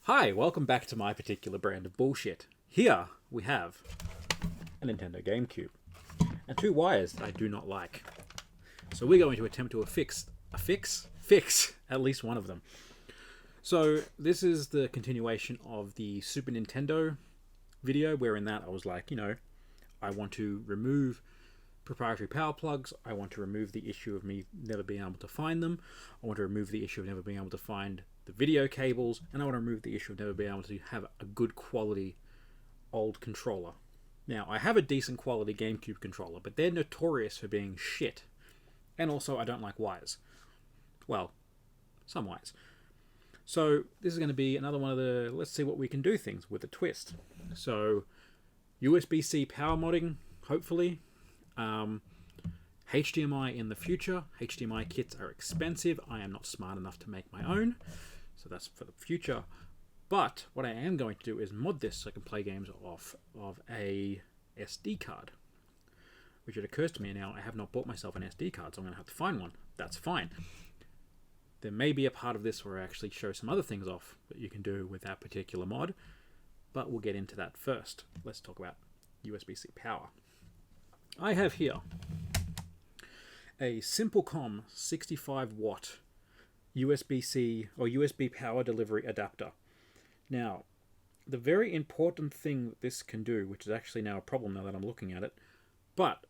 Hi, welcome back to my particular brand of bullshit. Here we have a Nintendo Gamecube and two wires that I do not like. So we're going to attempt to fix at least one of them. So this is the continuation of the Super Nintendo video, where in that I was like, I want to remove proprietary power plugs. I want to remove the issue of me never being able to find them. I want to remove the issue of never being able to find the video cables, and I want to remove the issue of never being able to have a good quality old controller. Now, I have a decent quality GameCube controller, but they're notorious for being shit. And also, I don't like wires. Well, some wires. So, this is going to be another one of the let's see what we can do things with a twist. So, USB-C power modding, hopefully. HDMI in the future. HDMI kits are expensive. I am not smart enough to make my own. So that's for the future. But what I am going to do is mod this so I can play games off of a SD card. Which it occurs to me now, I have not bought myself an SD card, so I'm going to have to find one. That's fine. There may be a part of this where I actually show some other things off that you can do with that particular mod. But we'll get into that first. Let's talk about USB-C power. I have here a Simplecom 65 watt USB-C or USB power delivery adapter. Now, the very important thing that this can do, which is actually now a problem now that I'm looking at it, but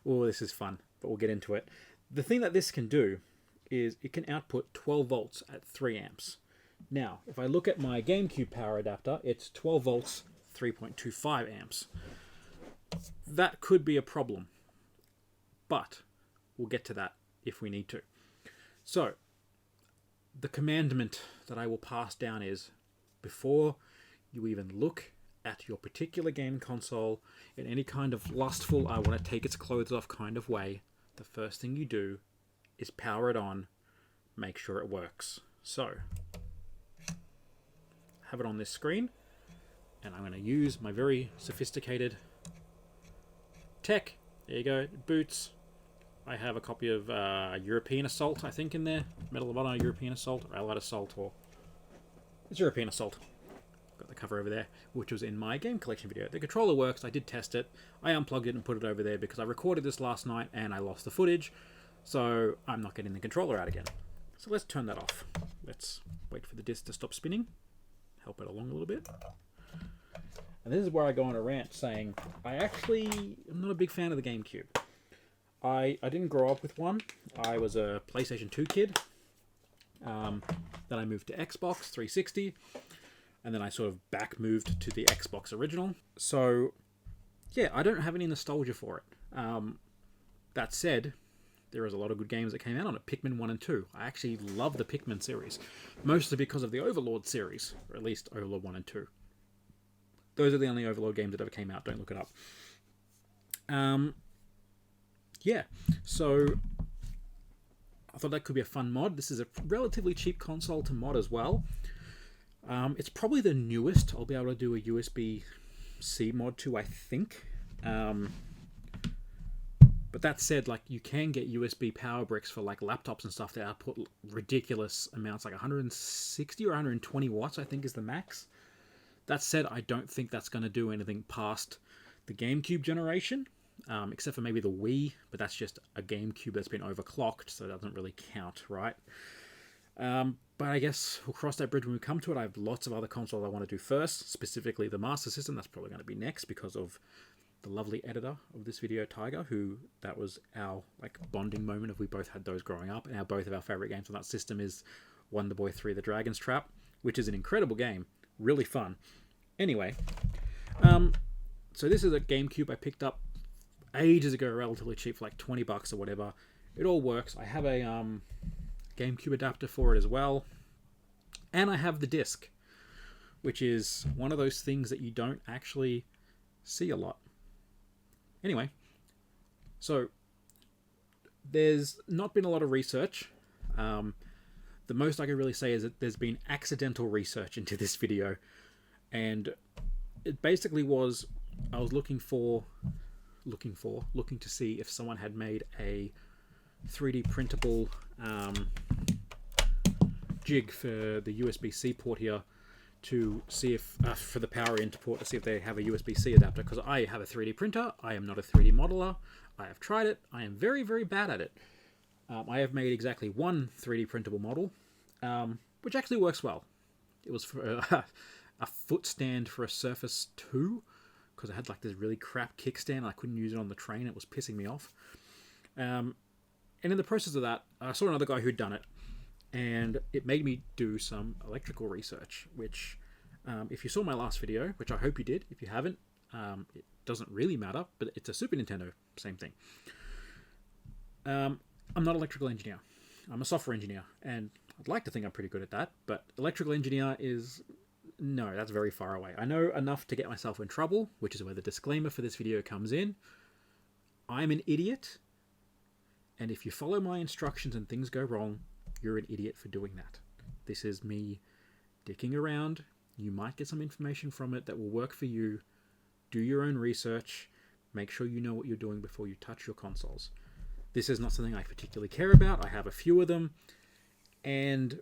oh, this is fun, but we'll get into it. The thing that this can do is it can output 12 volts at 3 amps. Now, if I look at my GameCube power adapter, it's 12 volts, 3.25 amps. That could be a problem, but we'll get to that if we need to. So, the commandment that I will pass down is, before you even look at your particular game console in any kind of lustful, I want to take its clothes off kind of way, the first thing you do is power it on, make sure it works. So, have it on this screen, and I'm going to use my very sophisticated tech. There you go, it boots. I have a copy of European Assault, I think, in there. Medal of Honor, European Assault, or Allied Assault, or it's European Assault. Got the cover over there, which was in my game collection video. The controller works, I did test it. I unplugged it and put it over there because I recorded this last night and I lost the footage, so I'm not getting the controller out again. So let's turn that off. Let's wait for the disc to stop spinning. Help it along a little bit. And this is where I go on a rant saying, I actually am not a big fan of the GameCube. I didn't grow up with one. I was a PlayStation 2 kid. Then I moved to Xbox 360. And then I sort of back moved to the Xbox original. So, yeah, I don't have any nostalgia for it. That said, there is a lot of good games that came out on it. Pikmin 1 and 2. I actually love the Pikmin series. Mostly because of the Overlord series. Or at least Overlord 1 and 2. Those are the only Overlord games that ever came out. Don't look it up. Yeah, so I thought that could be a fun mod. This is a relatively cheap console to mod as well. It's probably the newest I'll be able to do a USB-C mod to, I think. But that said, like, you can get USB power bricks for like laptops and stuff that output ridiculous amounts, like 160 or 120 watts, I think is the max. That said, I don't think that's going to do anything past the GameCube generation, except for maybe the Wii, but that's just a GameCube that's been overclocked, so it doesn't really count, right? But I guess we'll cross that bridge when we come to it. I have lots of other consoles I want to do first, specifically the Master System. That's probably going to be next because of the lovely editor of this video, Tiger, who that was our like bonding moment of we both had those growing up, and both of our favorite games on that system is Wonder Boy 3: The Dragon's Trap, which is an incredible game. Really fun. Anyway, so this is a GameCube I picked up ages ago, relatively cheap, for like 20 bucks or whatever. It all works. I have a GameCube adapter for it as well. And I have the disc, which is one of those things that you don't actually see a lot. Anyway, so there's not been a lot of research. The most I can really say is that there's been accidental research into this video, and it basically was I was looking to see if someone had made a 3D printable jig for the USB-C port here to see if, for the power in port, to see if they have a USB-C adapter, because I have a 3D printer. I am not a 3D modeler. I have tried it. I am very, very bad at it. I have made exactly one 3D printable model, which actually works well. It was for a foot stand for a Surface 2, because I had like this really crap kickstand. I couldn't use it on the train. It was pissing me off. And in the process of that, I saw another guy who'd done it, and it made me do some electrical research, which if you saw my last video, which I hope you did, if you haven't, it doesn't really matter, but it's a Super Nintendo, same thing. I'm not an electrical engineer. I'm a software engineer, and I'd like to think I'm pretty good at that, but electrical engineer is... no, that's very far away. I know enough to get myself in trouble, which is where the disclaimer for this video comes in. I'm an idiot, and if you follow my instructions and things go wrong, you're an idiot for doing that. This is me dicking around. You might get some information from it that will work for you. Do your own research. Make sure you know what you're doing before you touch your consoles. This is not something I particularly care about. I have a few of them, and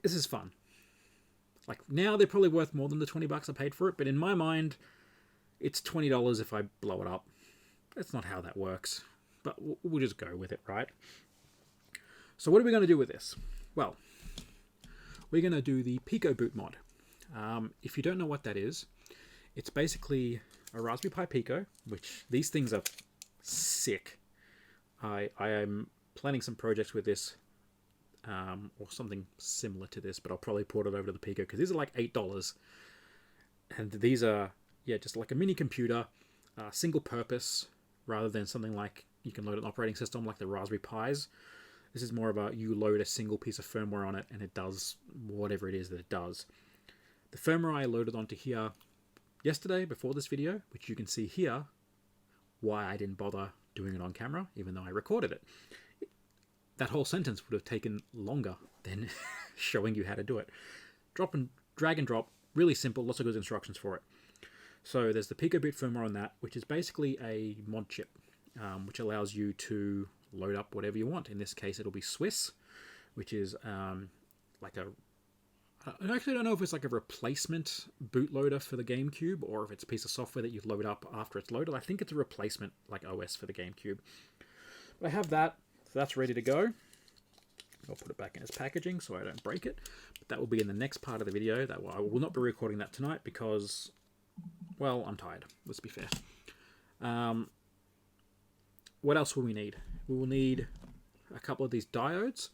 this is fun. Like, now they're probably worth more than the $20 I paid for it, but in my mind, it's $20 if I blow it up. That's not how that works, but we'll just go with it, right? So what are we going to do with this? Well, we're going to do the Picoboot mod. If you don't know what that is, it's basically a Raspberry Pi Pico, which these things are sick. I am planning some projects with this, or something similar to this, but I'll probably port it over to the Pico, because these are like $8. And these are, yeah, just like a mini computer, single purpose, rather than something like you can load an operating system like the Raspberry Pis. This is more about you load a single piece of firmware on it and it does whatever it is that it does. The firmware I loaded onto here yesterday before this video, which you can see here, why I didn't bother doing it on camera, even though I recorded it. That whole sentence would have taken longer than showing you how to do it. Drag and drop, really simple, lots of good instructions for it. So there's the Picoboot firmware on that, which is basically a mod chip, which allows you to load up whatever you want. In this case, it'll be Swiss, which is like a... I actually don't know if it's like a replacement bootloader for the Gamecube, or if it's a piece of software that you load up after it's loaded. I think it's a replacement like OS for the Gamecube. But I have that, so that's ready to go. I'll put it back in its packaging so I don't break it. But that will be in the next part of the video. I will not be recording that tonight because, well, I'm tired. Let's be fair. What else will we need? We will need a couple of these diodes.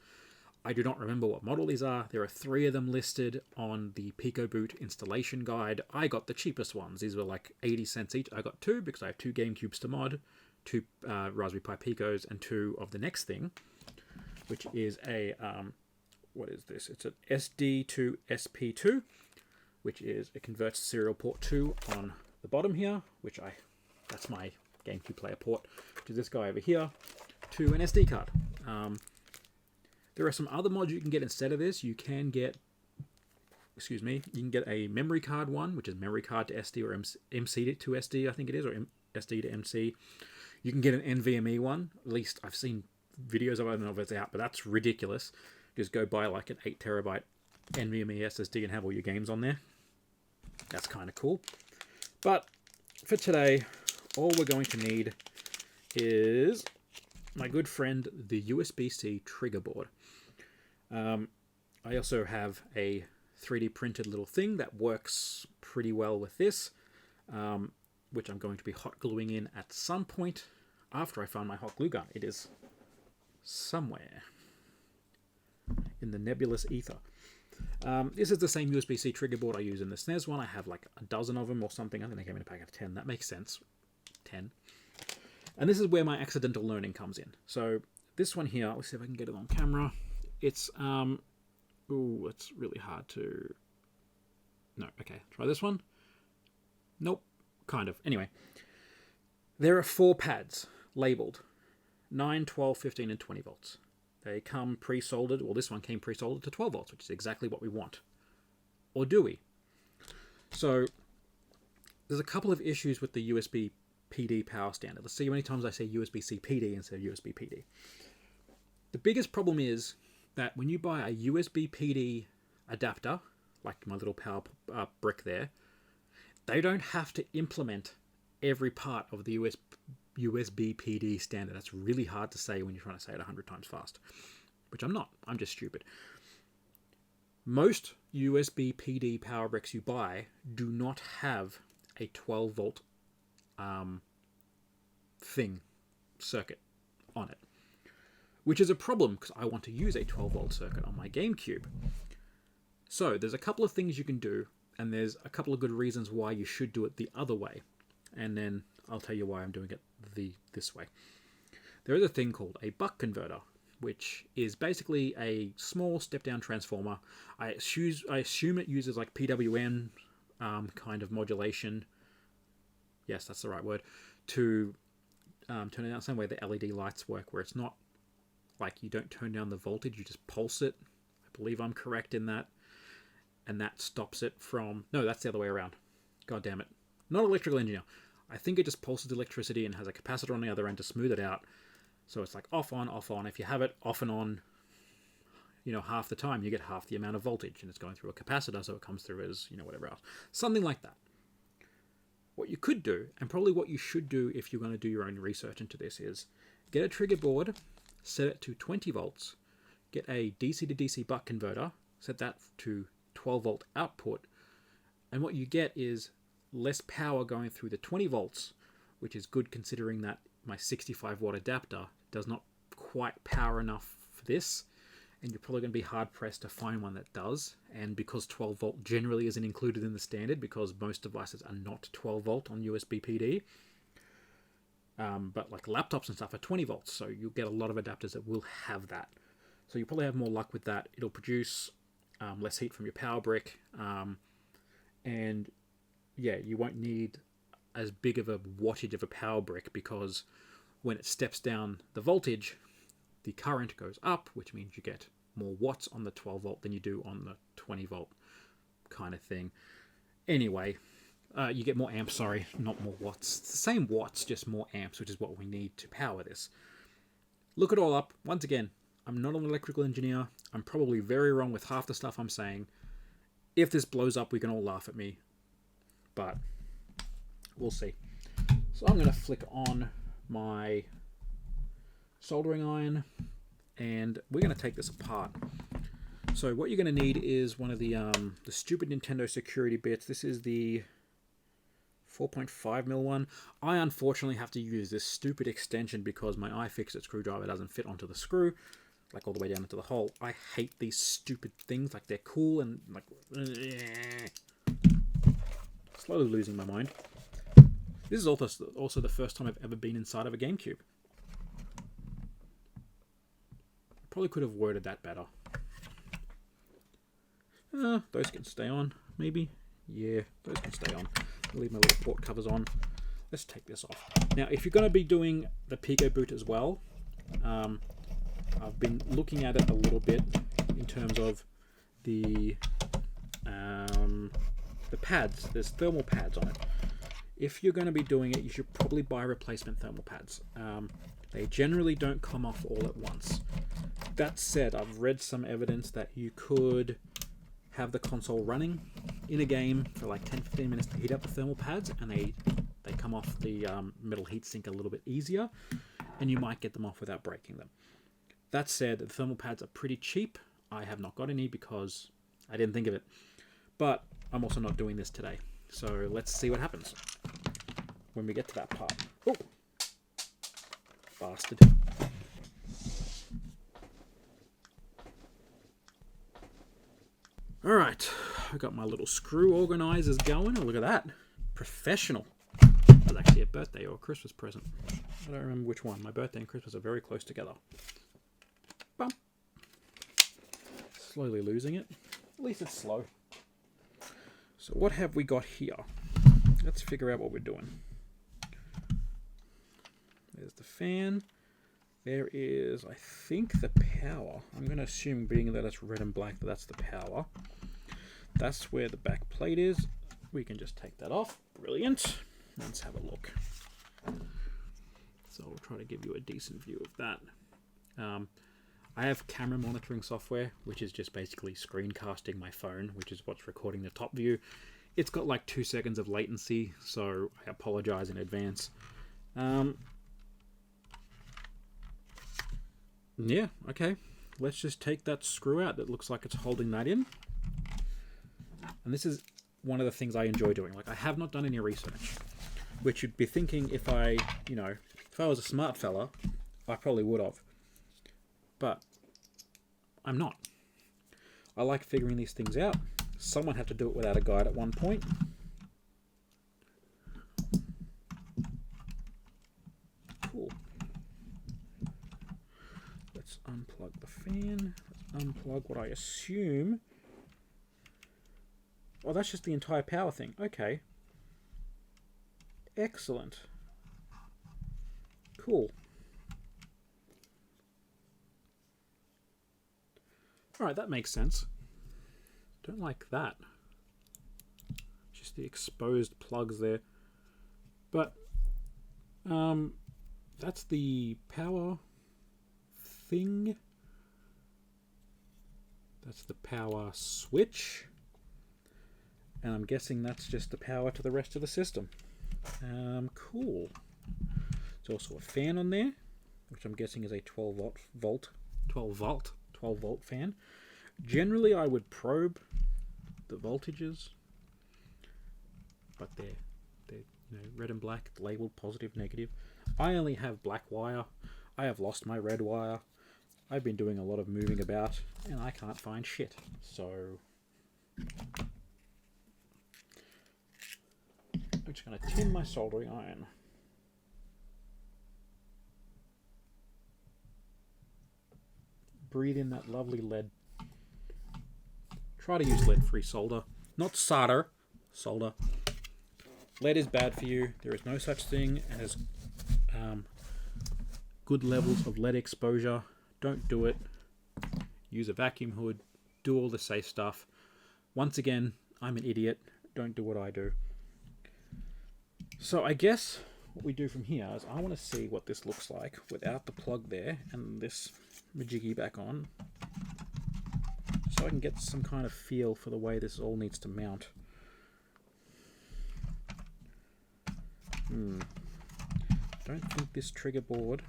I do not remember what model these are. There are 3 of them listed on the Picoboot installation guide. I got the cheapest ones. These were like 80 cents each. I got 2 because I have 2 Gamecubes to mod, 2 Raspberry Pi Picos, and 2 of the next thing, which is a, what is this? It's an SD to SP2, which is, it converts serial port 2 on the bottom here, which that's my Gamecube player port, to this guy over here, to an SD card. There are some other mods you can get instead of this. You can get, excuse me, you can get a memory card one, which is memory card to SD, or MC to SD, I think it is, or SD to MC. You can get an NVMe one. At least I've seen videos of it. I don't know if it's out, but that's ridiculous. Just go buy like an 8 terabyte NVMe SSD and have all your games on there. That's kind of cool. But for today, all we're going to need is my good friend, the USB-C trigger board. I also have a 3D printed little thing that works pretty well with this, which I'm going to be hot gluing in at some point after I find my hot glue gun. It is somewhere in the nebulous ether. This is the same USB-C trigger board I use in the SNES one. I have like a dozen of them or something. I think they came in a pack of 10. That makes sense. 10. And this is where my accidental learning comes in. So this one here, let's see if I can get it on camera. It's, ooh, it's really hard to... No, okay, try this one. Nope, kind of. Anyway, there are 4 pads labeled 9, 12, 15, and 20 volts. They come pre-soldered, well, this one came pre-soldered to 12 volts, which is exactly what we want. Or do we? So there's a couple of issues with the USB PD power standard. Let's see how many times I say USB-C PD instead of USB PD. The biggest problem is that when you buy a USB PD adapter, like my little power brick there, they don't have to implement every part of the USB PD standard. That's really hard to say when you're trying to say it 100 times fast, which I'm not. I'm just stupid. Most USB PD power bricks you buy do not have a 12 volt circuit on it, which is a problem because I want to use a 12 volt circuit on my Gamecube. So there's a couple of things you can do, and there's a couple of good reasons why you should do it the other way, and then I'll tell you why I'm doing it this way. There is a thing called a buck converter, which is basically a small step-down transformer. I assume it uses like PWM kind of modulation. Yes, that's the right word. To turn it down, same way the LED lights work, where it's not like you don't turn down the voltage, you just pulse it. I believe I'm correct in that. And that stops it from... No, that's the other way around. God damn it. Not electrical engineer. I think it just pulses electricity and has a capacitor on the other end to smooth it out. So it's like off, on, off, on. If you have it off and on, you know, half the time, you get half the amount of voltage, and it's going through a capacitor, so it comes through as, you know, whatever else. Something like that. What you could do, and probably what you should do if you're going to do your own research into this, is get a trigger board, set it to 20 volts, get a DC to DC buck converter, set that to 12 volt output, and what you get is less power going through the 20 volts, which is good considering that my 65 watt adapter does not quite power enough for this, and you're probably going to be hard pressed to find one that does. And because 12 volt generally isn't included in the standard, because most devices are not 12 volt on USB PD, but like laptops and stuff are 20 volts, so you'll get a lot of adapters that will have that. So you'll probably have more luck with that. It'll produce less heat from your power brick, and yeah, you won't need as big of a wattage of a power brick, because when it steps down the voltage, the current goes up, which means you get more watts on the 12 volt than you do on the 20 volt kind of thing. Anyway, you get more amps, sorry, not more watts. It's the same watts, just more amps, which is what we need to power this. Look it all up. Once again, I'm not an electrical engineer. I'm probably very wrong with half the stuff I'm saying. If this blows up, we can all laugh at me, but we'll see. So I'm going to flick on my soldering iron, and we're going to take this apart. So what you're going to need is one of the stupid Nintendo security bits. This is the 4.5mm one. I unfortunately have to use this stupid extension because my iFixit screwdriver doesn't fit onto the screw, like all the way down into the hole. I hate these stupid things. Like, they're cool and like... Slowly losing my mind. This is also the first time I've ever been inside of a Gamecube. Probably could have worded that better. Those can stay on, maybe. Yeah, those can stay on. I'll leave my little port covers on. Let's take this off. Now, if you're going to be doing the Picoboot as well, I've been looking at it a little bit in terms of the pads. There's thermal pads on it. If you're going to be doing it, you should probably buy replacement thermal pads. They generally don't come off all at once. That said, I've read some evidence that you could have the console running in a game for like 10-15 minutes to heat up the thermal pads, and they come off the metal heatsink a little bit easier, and you might get them off without breaking them. That said, the thermal pads are pretty cheap. I have not got any because I didn't think of it. But I'm also not doing this today. So let's see what happens when we get to that part. Oh! Bastard. Alright, I've got my little screw organizers going. Oh, look at that. Professional. That was actually a birthday or a Christmas present. I don't remember which one. My birthday and Christmas are very close together. Bump. Slowly losing it. At least it's slow. So what have we got here? Let's figure out what we're doing. There's the fan. There is, I think, the power. I'm going to assume, being that it's red and black, that that's the power. That's where the back plate is. We can just take that off. Brilliant. Let's have a look. So I'll try to give you a decent view of that. I have camera monitoring software, which is just basically screencasting my phone, which is what's recording the top view. It's got like 2 seconds of latency, so I apologize in advance. Yeah, okay. Let's just take that screw out that looks like it's holding that in. And this is one of the things I enjoy doing. Like, I have not done any research, which you'd be thinking if I, if I was a smart fella, I probably would have. But I'm not. I like figuring these things out. Someone had to do it without a guide at one point. Cool. Let's unplug the fan. Let's unplug what I assume... Oh, that's just the entire power thing. Okay. Excellent. Cool. Alright, that makes sense. Don't like that. Just the exposed plugs there. But, that's the power thing. That's the power switch. And I'm guessing that's just the power to the rest of the system. Cool. There's also a fan on there, which I'm guessing is a 12 volt fan. Generally, I would probe the voltages, but they're red and black, labeled positive, negative. I only have black wire. I have lost my red wire. I've been doing a lot of moving about, and I can't find shit. So I'm just going to tin my soldering iron. Breathe in that lovely lead. Try to use lead-free solder. Not solder. Solder. Lead is bad for you. There is no such thing as good levels of lead exposure. Don't do it. Use a vacuum hood. Do all the safe stuff. Once again, I'm an idiot. Don't do what I do. So I guess what we do from here is I want to see what this looks like without the plug there and this majiggy back on, so I can get some kind of feel for the way this all needs to mount. Don't think this trigger board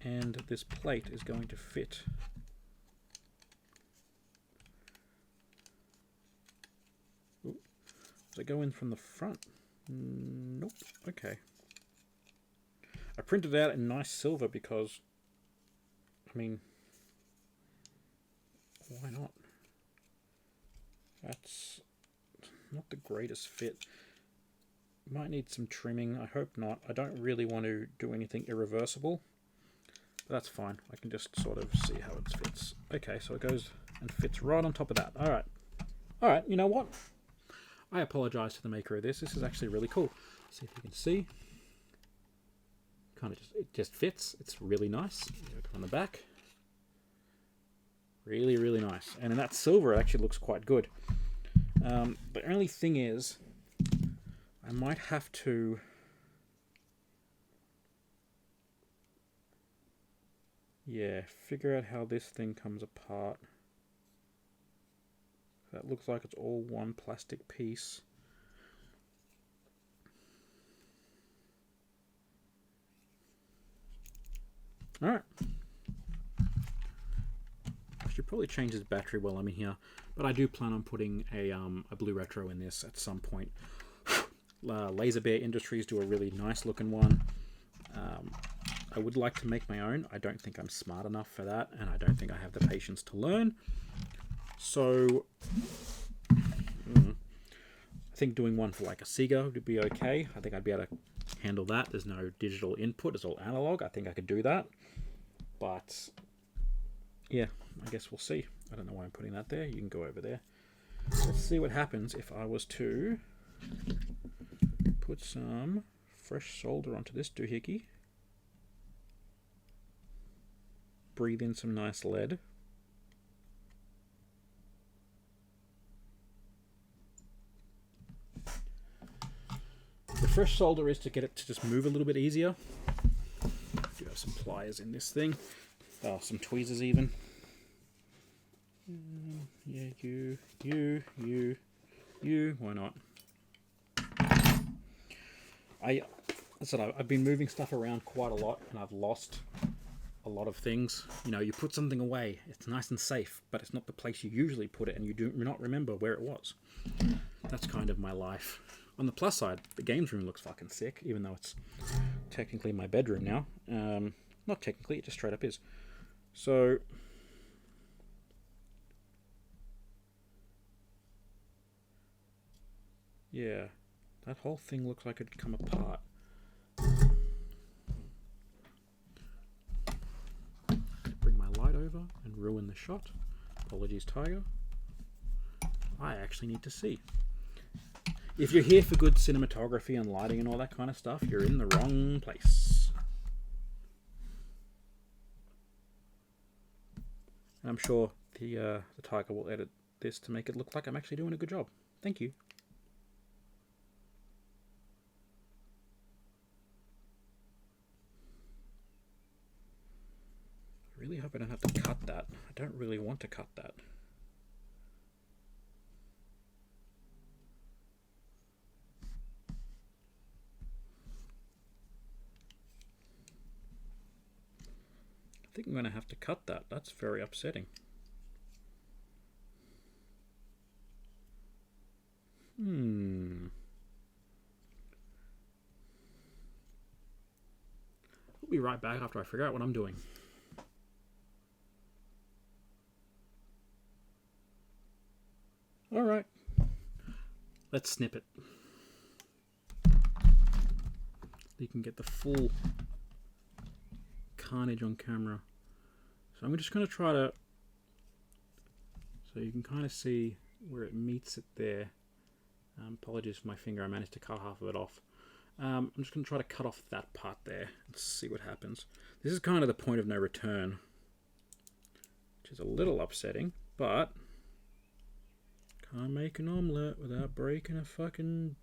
and this plate is going to fit. Ooh. Does it go in from the front? Nope. Okay. I printed it out in nice silver because, I mean, why not? That's not the greatest fit. Might need some trimming. I hope not. I don't really want to do anything irreversible. But that's fine. I can just sort of see how it fits. Okay, so it goes and fits right on top of that. Alright. Alright, you know what? I apologize to the maker of this. This is actually really cool. See if you can see. Kind of it just fits. It's really nice. On the back. Really, really nice. And in that silver, it actually looks quite good. The only thing is, I might have to... figure out how this thing comes apart. That looks like it's all one plastic piece. Alright. I should probably change this battery while I'm in here, but I do plan on putting a blue retro in this at some point. Laser Bear Industries do a really nice looking one. I would like to make my own. I don't think I'm smart enough for that, and I don't think I have the patience to learn. So, I think doing one for like a Sega would be okay. I think I'd be able to handle that. There's no digital input. It's all analog. I think I could do that. But, yeah, I guess we'll see. I don't know why I'm putting that there. You can go over there. Let's see what happens if I was to put some fresh solder onto this doohickey. Breathe in some nice lead. The fresh solder is to get it to just move a little bit easier. I do have some pliers in this thing. Some tweezers even. you. Why not? I've been moving stuff around quite a lot, and I've lost a lot of things. You know, you put something away, it's nice and safe, but it's not the place you usually put it, and you do not remember where it was. That's kind of my life. On the plus side, the games room looks fucking sick, even though it's technically my bedroom now. Not technically, it just straight up is. So, yeah, that whole thing looks like it'd come apart. Bring my light over and ruin the shot. Apologies, Tiger. I actually need to see. If you're here for good cinematography and lighting and all that kind of stuff, you're in the wrong place. And I'm sure the Tiger will edit this to make it look like I'm actually doing a good job. Thank you. I really hope I don't have to cut that. I don't really want to cut that. I think I'm going to have to cut that. That's very upsetting. I'll be right back after I figure out what I'm doing. Alright. Let's snip it. You can get the full carnage on camera. So I'm just going to try to... So you can kind of see where it meets it there. Apologies for my finger, I managed to cut half of it off. I'm just going to try to cut off that part there and see what happens. This is kind of the point of no return, which is a little upsetting, but can't make an omelette without breaking a fucking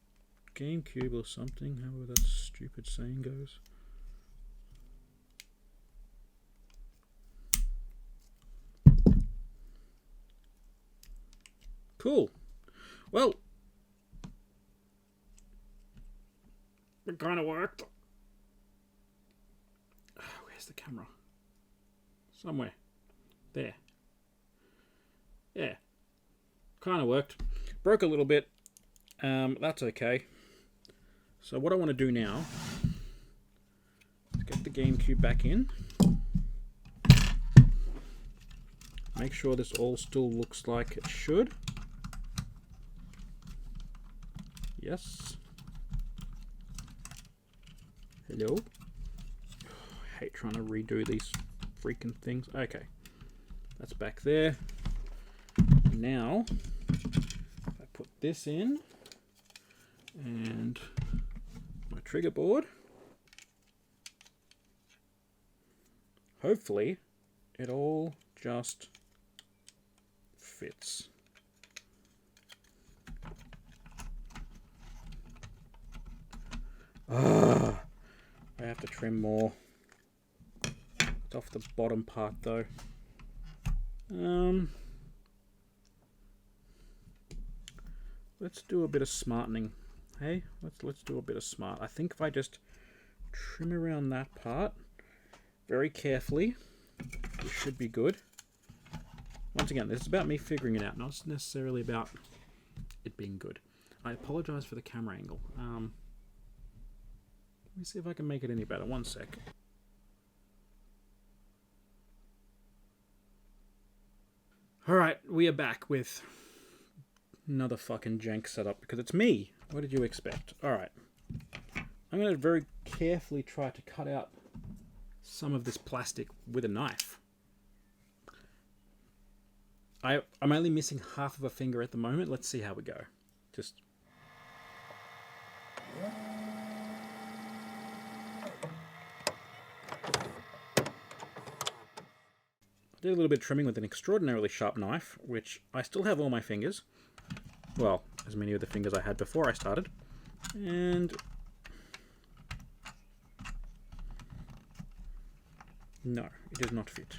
Gamecube or something, however that stupid saying goes. Cool. Well, it kind of worked. Where's the camera? Somewhere. There. Yeah. Kind of worked. Broke a little bit. That's okay. So what I want to do now is get the Gamecube back in. Make sure this all still looks like it should. Yes. Hello. I hate trying to redo these freaking things. Okay. That's back there. Now, if I put this in and my trigger board, hopefully it all just fits. I have to trim more. It's off the bottom part though. Let's do a bit of smartening. Hey, let's do a bit of smart. I think if I just trim around that part very carefully, it should be good. Once again, this is about me figuring it out, not necessarily about it being good. I apologize for the camera angle. Let me see if I can make it any better. One sec. Alright, we are back with another fucking jank setup because it's me. What did you expect? Alright. I'm going to very carefully try to cut out some of this plastic with a knife. I'm only missing half of a finger at the moment. Let's see how we go. Just... I did a little bit of trimming with an extraordinarily sharp knife, which I still have all my fingers. Well, as many of the fingers I had before I started. And... no, it does not fit.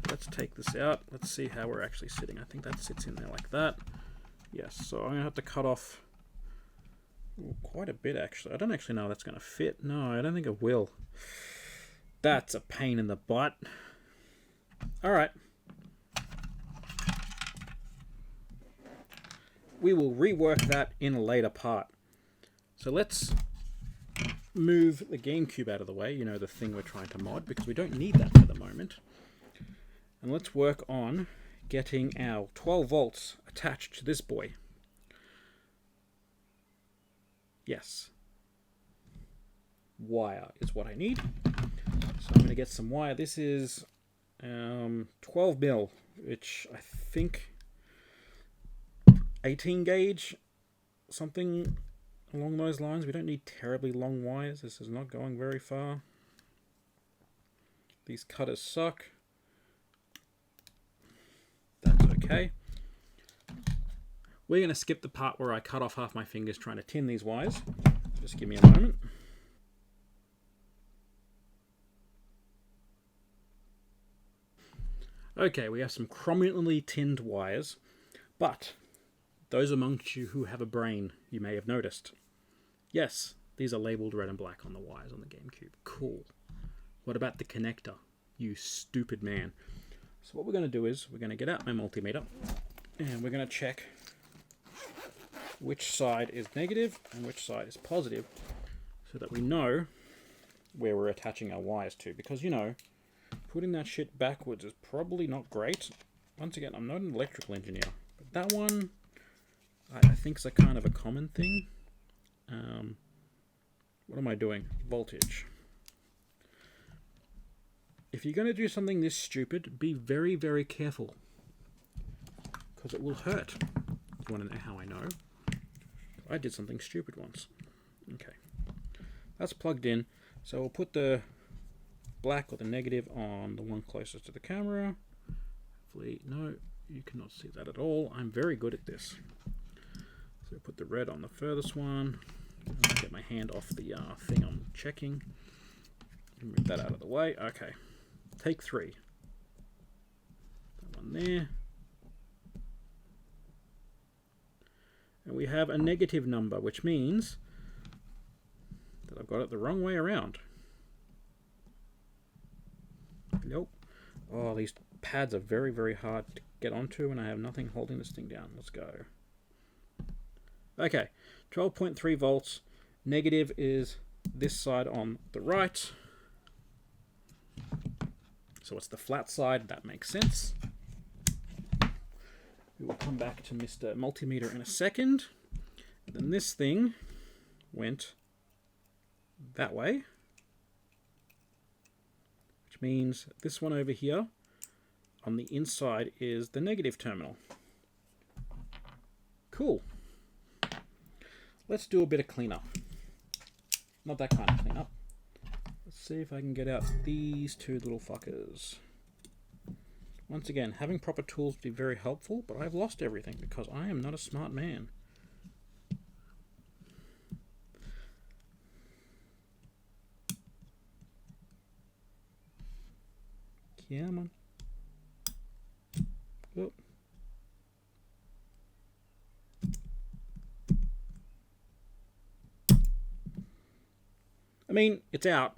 let's take this out. Let's see how we're actually sitting. I think that sits in there like that. Yes, so I'm going to have to cut off quite a bit, actually. I don't actually know if that's going to fit. No, I don't think it will. That's a pain in the butt. Alright. We will rework that in a later part. So let's move the Gamecube out of the way, you know, the thing we're trying to mod, because we don't need that for the moment. And let's work on getting our 12 volts attached to this boy. Yes. Wire is what I need. So I'm going to get some wire. This is 12 mil, which I think 18 gauge, something along those lines. We don't need terribly long wires. This is not going very far. These cutters suck. That's okay. We're going to skip the part where I cut off half my fingers trying to tin these wires. Just give me a moment. Okay, we have some chrominantly tinned wires, but those amongst you who have a brain, you may have noticed. Yes, these are labelled red and black on the wires on the Gamecube. Cool. What about the connector? You stupid man. So what we're going to do is we're going to get out my multimeter and we're going to check which side is negative and which side is positive so that we know where we're attaching our wires to. Because, you know, putting that shit backwards is probably not great. Once again, I'm not an electrical engineer, but that one I think is a kind of a common thing. What am I doing? Voltage. If you're going to do something this stupid, be very, very careful. Because it will hurt. You want to know how I know? I did something stupid once. Okay. That's plugged in. So we'll put the black or the negative on the one closest to the camera. Hopefully, no, you cannot see that at all. I'm very good at this. So put the red on the furthest one. Get my hand off the thing I'm checking. Move that out of the way. Okay. Take 3. That one there. And we have a negative number, which means that I've got it the wrong way around. Nope. Oh, these pads are very, very hard to get onto, and I have nothing holding this thing down. Let's go. Okay, 12.3 volts. Negative is this side on the right. So it's the flat side. That makes sense. We will come back to Mr. Multimeter in a second. And then this thing went that way. Which means this one over here on the inside is the negative terminal. Cool. Let's do a bit of cleanup. Not that kind of cleanup. Let's see if I can get out these two little fuckers. Once again, having proper tools would be very helpful, but I've lost everything because I am not a smart man. Come on. Oh. I mean, it's out.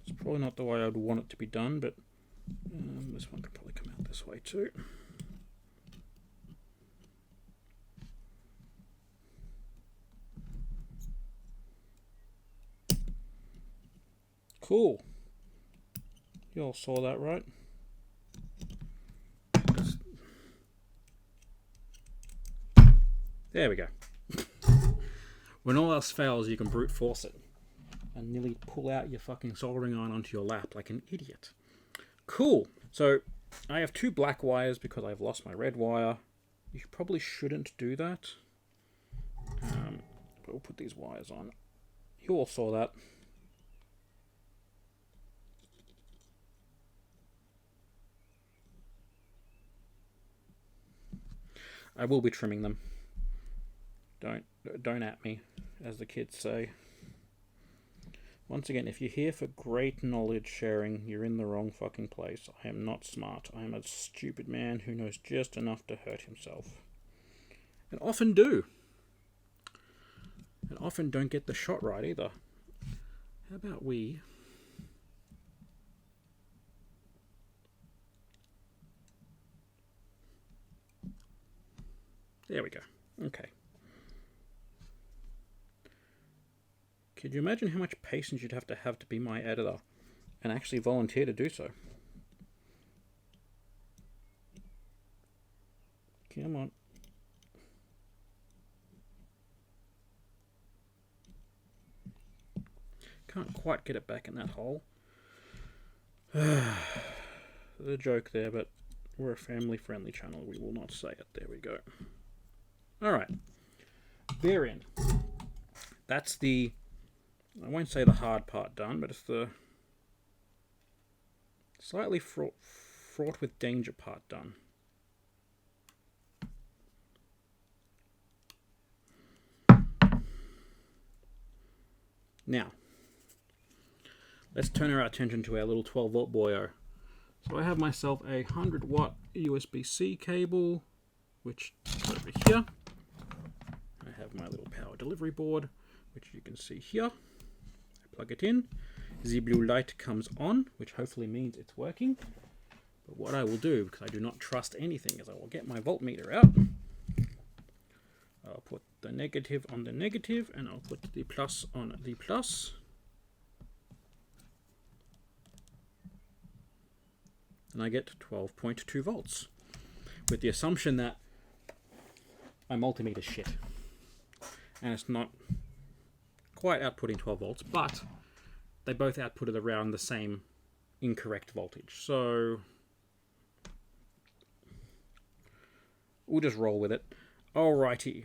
It's probably not the way I'd want it to be done, but this one could probably come out this way too. Cool. You all saw that, right? There we go. When all else fails, you can brute force it and nearly pull out your fucking soldering iron onto your lap like an idiot. Cool. So I have 2 black wires because I've lost my red wire. You probably shouldn't do that. But we'll put these wires on. You all saw that. I will be trimming them. Don't at me, as the kids say. Once again, if you're here for great knowledge sharing, you're in the wrong fucking place. I am not smart. I am a stupid man who knows just enough to hurt himself. And often do. And often don't get the shot right either. How about we... There we go. Okay. Could you imagine how much patience you'd have to be my editor and actually volunteer to do so? Come on. Can't quite get it back in that hole. The joke there, but we're a family-friendly channel. We will not say it. There we go. Alright. Therein. That's the... I won't say the hard part done, but it's the slightly fraught with danger part done. Now, let's turn our attention to our little 12-volt boyo. So I have myself a 100-watt USB-C cable, which is over here. I have my little power delivery board, which you can see here. Plug it in, the blue light comes on, which hopefully means it's working. But what I will do, because I do not trust anything, is I will get my voltmeter out. I'll put the negative on the negative, and I'll put the plus on the plus. And I get 12.2 volts. With the assumption that my multimeter is shit. And it's not quite outputting 12 volts, but they both outputted around the same incorrect voltage. So we'll just roll with it. Alrighty.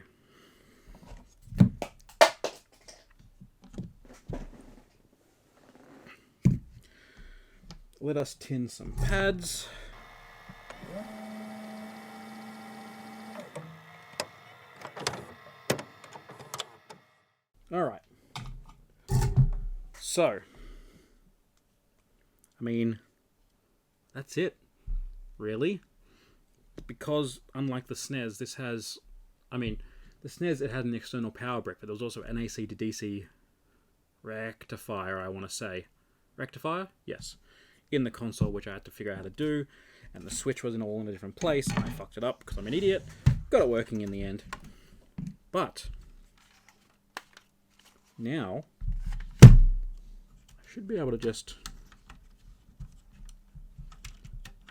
Let us tin some pads. Alright. So, I mean, that's it, really. Because, unlike the SNES, this has, I mean, the SNES, it had an external power brick, but there was also an AC to DC rectifier, I want to say. Rectifier? Yes. In the console, which I had to figure out how to do, and the switch wasn't all in a different place, and I fucked it up because I'm an idiot. Got it working in the end. But now I should be able to just...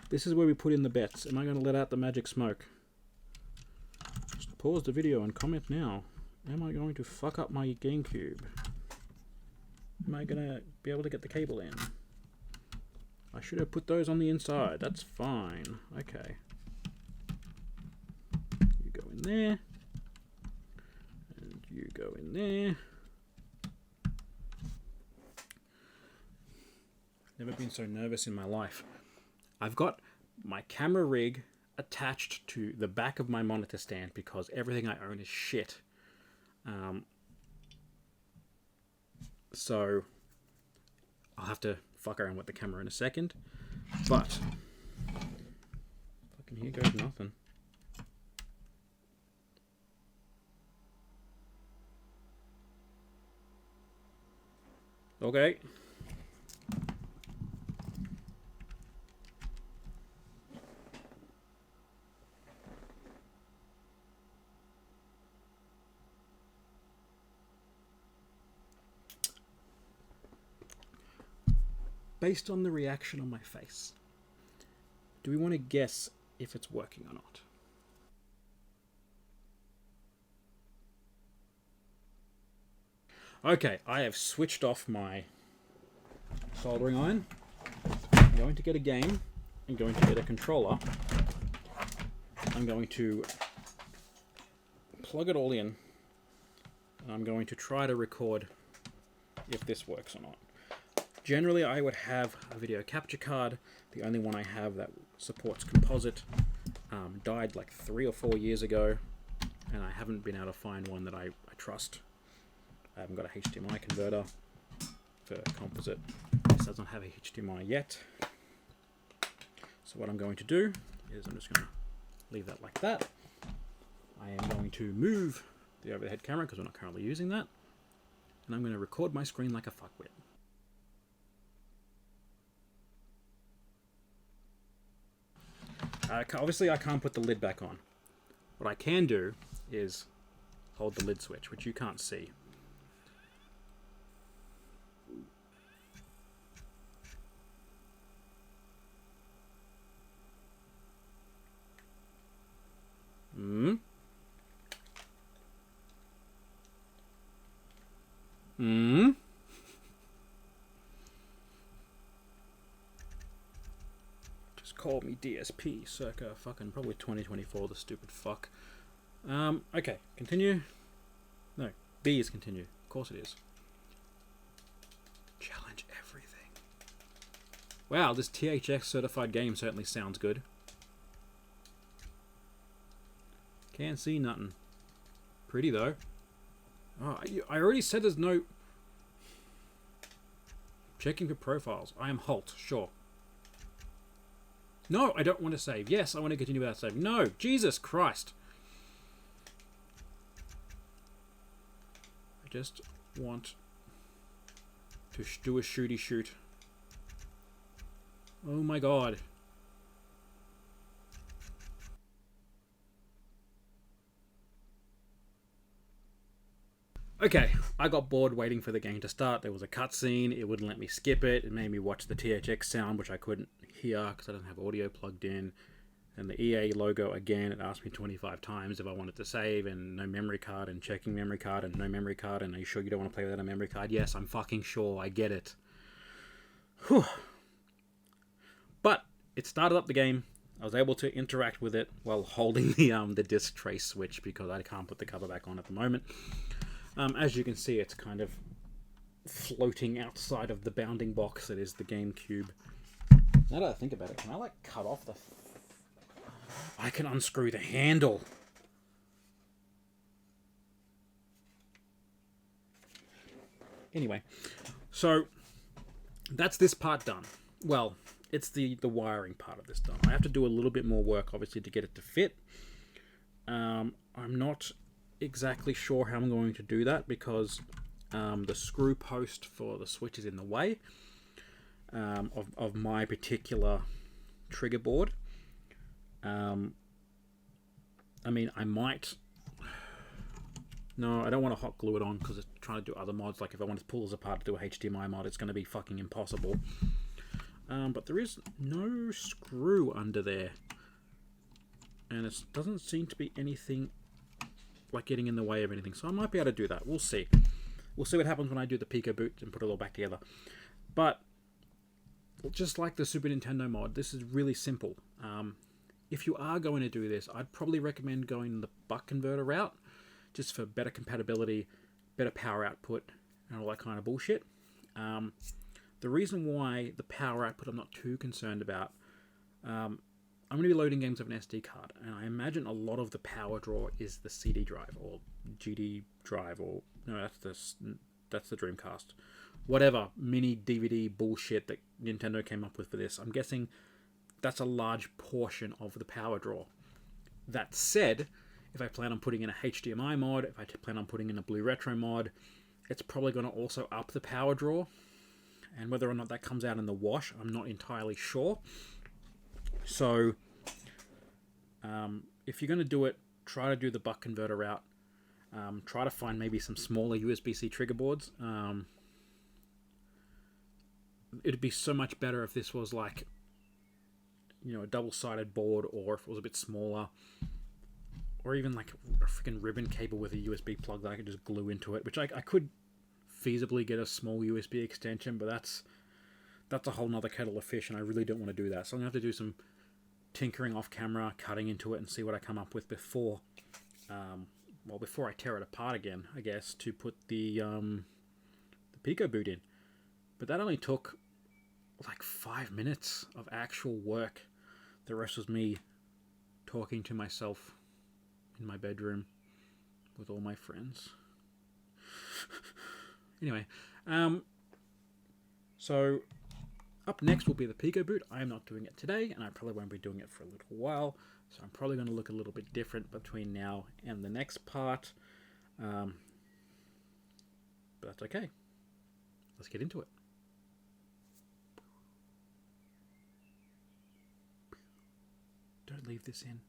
This is where we put in the bets. Am I going to let out the magic smoke? Just pause the video and comment now. Am I going to fuck up my Gamecube? Am I going to be able to get the cable in? I should have put those on the inside. That's fine. Okay. You go in there. And you go in there. Never been so nervous in my life. I've got my camera rig attached to the back of my monitor stand because everything I own is shit. So I'll have to fuck around with the camera in a second. But fucking here goes nothing. Okay. Based on the reaction on my face, do we want to guess if it's working or not? Okay, I have switched off my soldering iron. I'm going to get a game. I'm going to get a controller. I'm going to plug it all in. And I'm going to try to record if this works or not. Generally, I would have a video capture card. The only one I have that supports composite died like 3 or 4 years ago, and I haven't been able to find one that I trust. I haven't got a HDMI converter. for composite. This doesn't have a HDMI yet. So what I'm going to do is I'm just going to leave that like that. I am going to move the overhead camera because we're not currently using that. And I'm going to record my screen like a fuckwit. Obviously I can't put the lid back on. What I can do is hold the lid switch, which you can't see. Just call me DSP circa fucking probably 2024, the stupid fuck. Okay, continue. No, B is continue. Of course it is. Challenge everything. Wow, this THX certified game certainly sounds good. Can't see nothing. Pretty though. Oh, I already said there's no... Checking for profiles. I am halt, sure. No, I don't want to save. Yes, I want to continue without saving. No, Jesus Christ. I just want to do a shooty shoot. Oh my god. Okay, I got bored waiting for the game to start. There was a cutscene, it wouldn't let me skip it. It made me watch the THX sound, which I couldn't hear because I don't have audio plugged in. And the EA logo again, it asked me 25 times if I wanted to save, and no memory card, and checking memory card, and no memory card, and are you sure you don't want to play without a memory card? Yes, I'm fucking sure, I get it. Whew. But it started up the game. I was able to interact with it while holding the disc tray switch because I can't put the cover back on at the moment. As you can see, it's kind of floating outside of the bounding box that is the Gamecube. Now that I think about it, can I like cut off the... I can unscrew the handle. Anyway, so that's this part done. Well, it's the wiring part of this done. I have to do a little bit more work, obviously, to get it to fit. I'm not exactly sure how I'm going to do that because the screw post for the switch is in the way of my particular trigger board. I mean, I might... No, I don't want to hot glue it on because it's trying to do other mods. Like if I want to pull this apart to do a HDMI mod, it's going to be fucking impossible. But there is no screw under there. And it doesn't seem to be anything like getting in the way of anything. So I might be able to do that. We'll see. We'll see what happens when I do the Picoboot and put it all back together. But just like the Super Nintendo mod, this is really simple. If you are going to do this, I'd probably recommend going the buck converter route, just for better compatibility, better power output, and all that kind of bullshit. The reason why the power output I'm not too concerned about, I'm going to be loading games of an SD card, and I imagine a lot of the power draw is the CD drive, or GD drive, or... No, that's the Dreamcast. Whatever mini DVD bullshit that Nintendo came up with for this. I'm guessing that's a large portion of the power draw. That said, if I plan on putting in a HDMI mod, if I plan on putting in a Blue Retro mod, it's probably going to also up the power draw. And whether or not that comes out in the wash, I'm not entirely sure. So, if you're going to do it, try to do the buck converter route. Try to find maybe some smaller USB-C trigger boards. It'd be so much better if this was like, you know, a double-sided board, or if it was a bit smaller, or even like a freaking ribbon cable with a USB plug that I could just glue into it, which I could feasibly get a small USB extension, but that's a whole nother kettle of fish, and I really don't want to do that. So I'm going to have to do some tinkering off camera, cutting into it, and see what I come up with before I tear it apart again, I guess, to put the Picoboot in. But that only took like 5 minutes of actual work. The rest was me talking to myself in my bedroom with all my friends. Anyway, So up next will be the Picoboot. I am not doing it today, and I probably won't be doing it for a little while, so I'm probably going to look a little bit different between now and the next part. But that's okay. Let's get into it. Don't leave this in.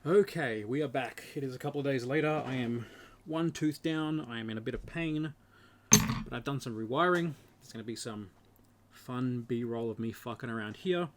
Okay, we are back. It is a couple of days later. I am one tooth down. I am in a bit of pain, but I've done some rewiring. There's going to be some fun B-roll of me fucking around here.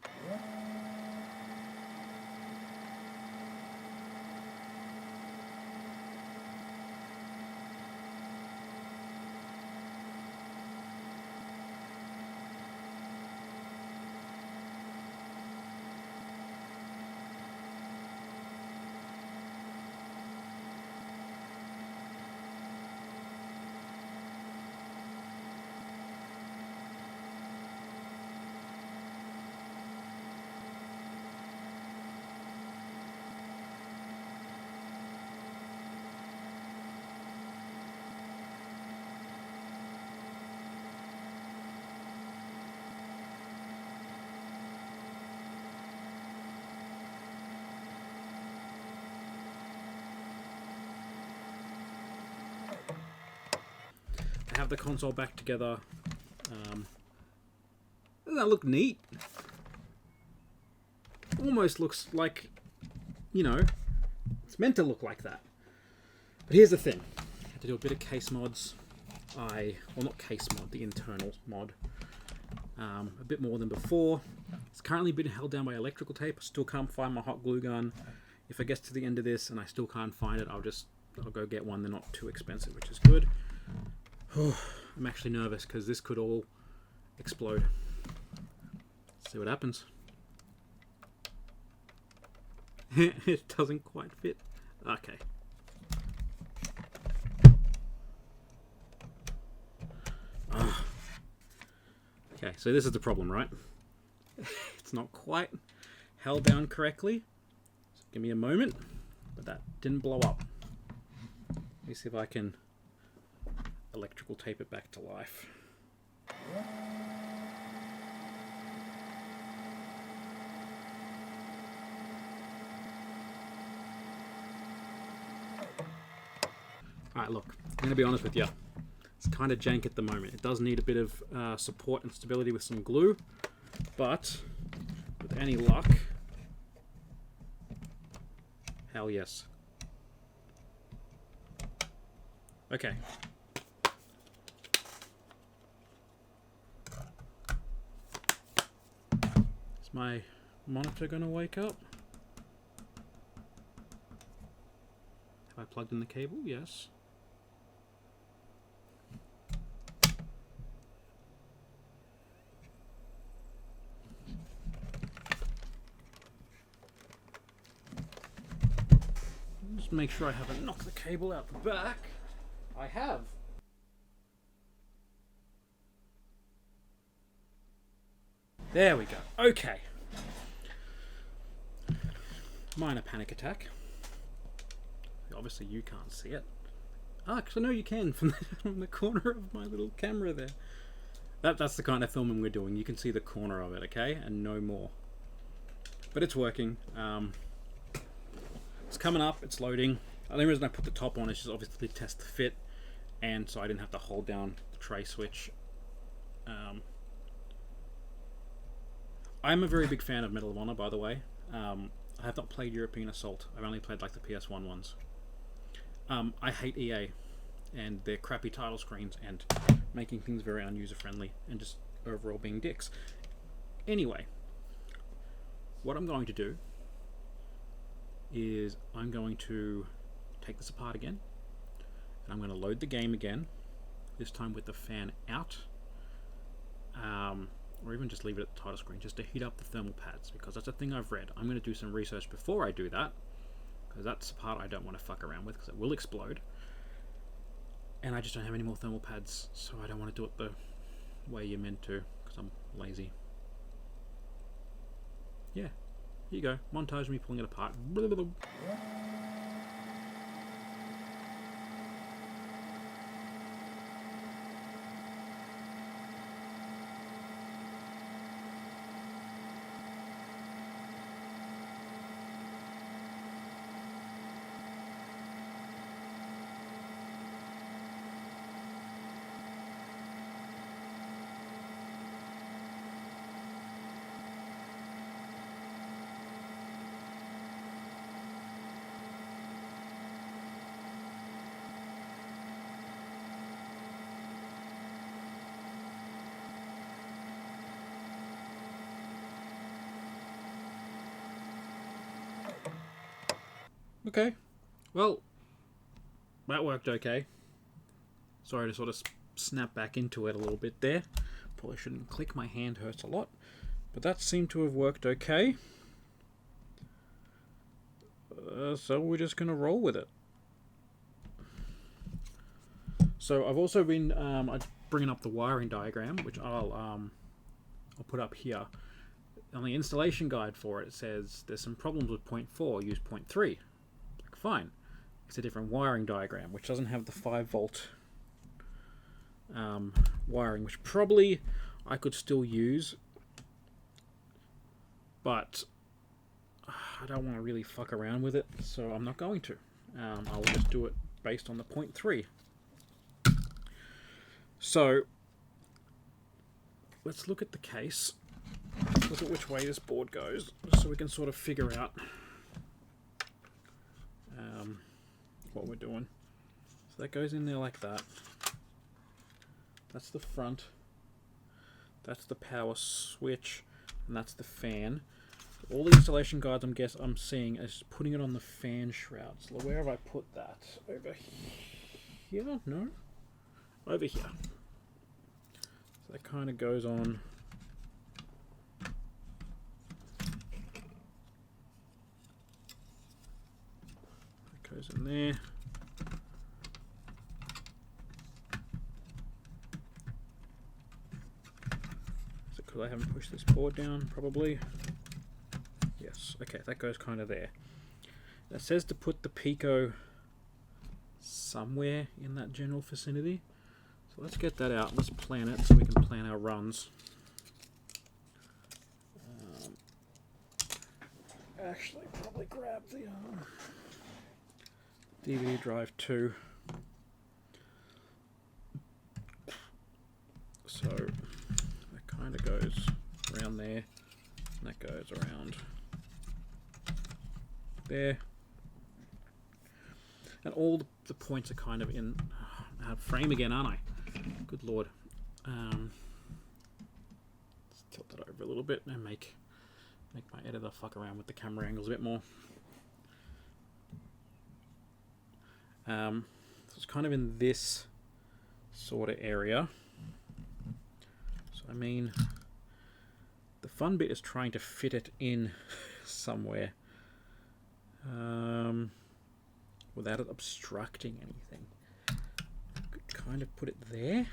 I have the console back together. Doesn't that look neat? Almost looks like, you know, it's meant to look like that. But here's the thing. I had to do a bit of case mods. Well, not case mod, the internal mod. A bit more than before. It's currently been held down by electrical tape. I still can't find my hot glue gun. If I get to the end of this and I still can't find it, I'll go get one. They're not too expensive, which is good. I'm actually nervous because this could all explode. Let's see what happens. It doesn't quite fit. Okay. Okay, so this is the problem, right? It's not quite held down correctly. So give me a moment, but that didn't blow up. Let me see if I can electrical tape it back to life. Alright, look, I'm going to be honest with you. It's kind of jank at the moment. It does need a bit of support and stability with some glue, but with any luck, hell yes. Okay. Is my monitor going to wake up? Have I plugged in the cable? Yes. Just make sure I haven't knocked the cable out the back. I have. There we go. Okay. Minor panic attack. Obviously you can't see it. Ah, actually no, you can from the corner of my little camera there. That's the kind of filming we're doing. You can see the corner of it, okay? And no more. But it's working. It's coming up. It's loading. The only reason I put the top on is just obviously to test the fit, and so I didn't have to hold down the tray switch. I'm a very big fan of Medal of Honor, by the way. I have not played European Assault. I've only played like the PS1 ones. I hate EA and their crappy title screens and making things very unuser-friendly and just overall being dicks. Anyway, what I'm going to do is I'm going to take this apart again, and I'm going to load the game again, this time with the fan out, or even just leave it at the title screen just to heat up the thermal pads, because that's a thing I've read. I'm going to do some research before I do that, because that's the part I don't want to fuck around with because it will explode, and I just don't have any more thermal pads, so I don't want to do it the way you're meant to because I'm lazy. Yeah, here you go, montage of me pulling it apart. Okay. Well, that worked okay. Sorry to sort of snap back into it a little bit there. Probably shouldn't click, my hand hurts a lot. But that seemed to have worked okay. So we're just going to roll with it. So I've also been bringing up the wiring diagram, which I'll put up here. On the installation guide for it, it says there's some problems with 0.4, use 0.3. Like, fine. It's a different wiring diagram, which doesn't have the 5 volt wiring, which probably I could still use, but I don't want to really fuck around with it, so I'm not going to. I'll just do it based on the 0.3. So let's look at the case. Let's look at which way this board goes, so we can sort of figure out what we're doing. So that goes in there like that. That's the front. That's the power switch, and that's the fan. All the installation guides I'm seeing is putting it on the fan shroud. So where have I put that? Over here? No? Over here. So that kind of goes on. That goes in there. Is it because I haven't pushed this board down? Probably. Yes. Okay, that goes kind of there. It says to put the Pico somewhere in that general vicinity. So let's get that out. Let's plan it so we can plan our runs. Actually, probably grab the DVD drive too. So that kind of goes around there, and that goes around there. And all the points are kind of in out of frame again, aren't I? Good lord. Let's tilt that over a little bit and make my editor fuck around with the camera angles a bit more. So it's kind of in this sort of area. So I mean, the fun bit is trying to fit it in somewhere without it obstructing anything. Could kind of put it there.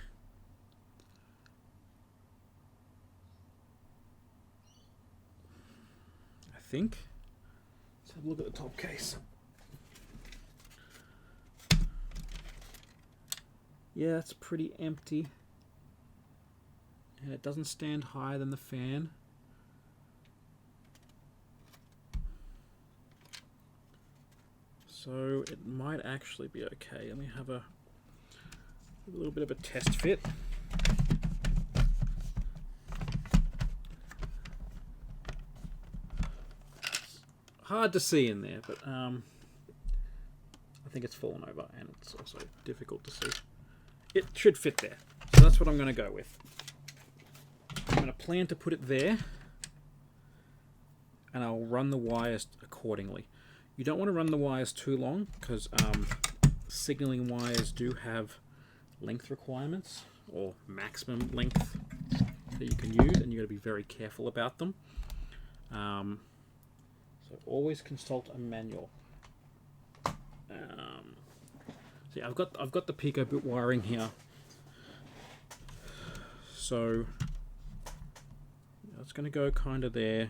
I think. Let's have a look at the top case. Yeah, it's pretty empty. And it doesn't stand higher than the fan. So it might actually be okay. Let me have a little bit of a test fit. It's hard to see in there, but I think it's fallen over and it's also difficult to see. It should fit there. So that's what I'm going to go with. I'm going to plan to put it there, and I'll run the wires accordingly. You don't want to run the wires too long, because signaling wires do have length requirements, or maximum length that you can use, and you've got to be very careful about them. So always consult a manual. So yeah, I've got the Picoboot wiring here. So it's going to go kind of there.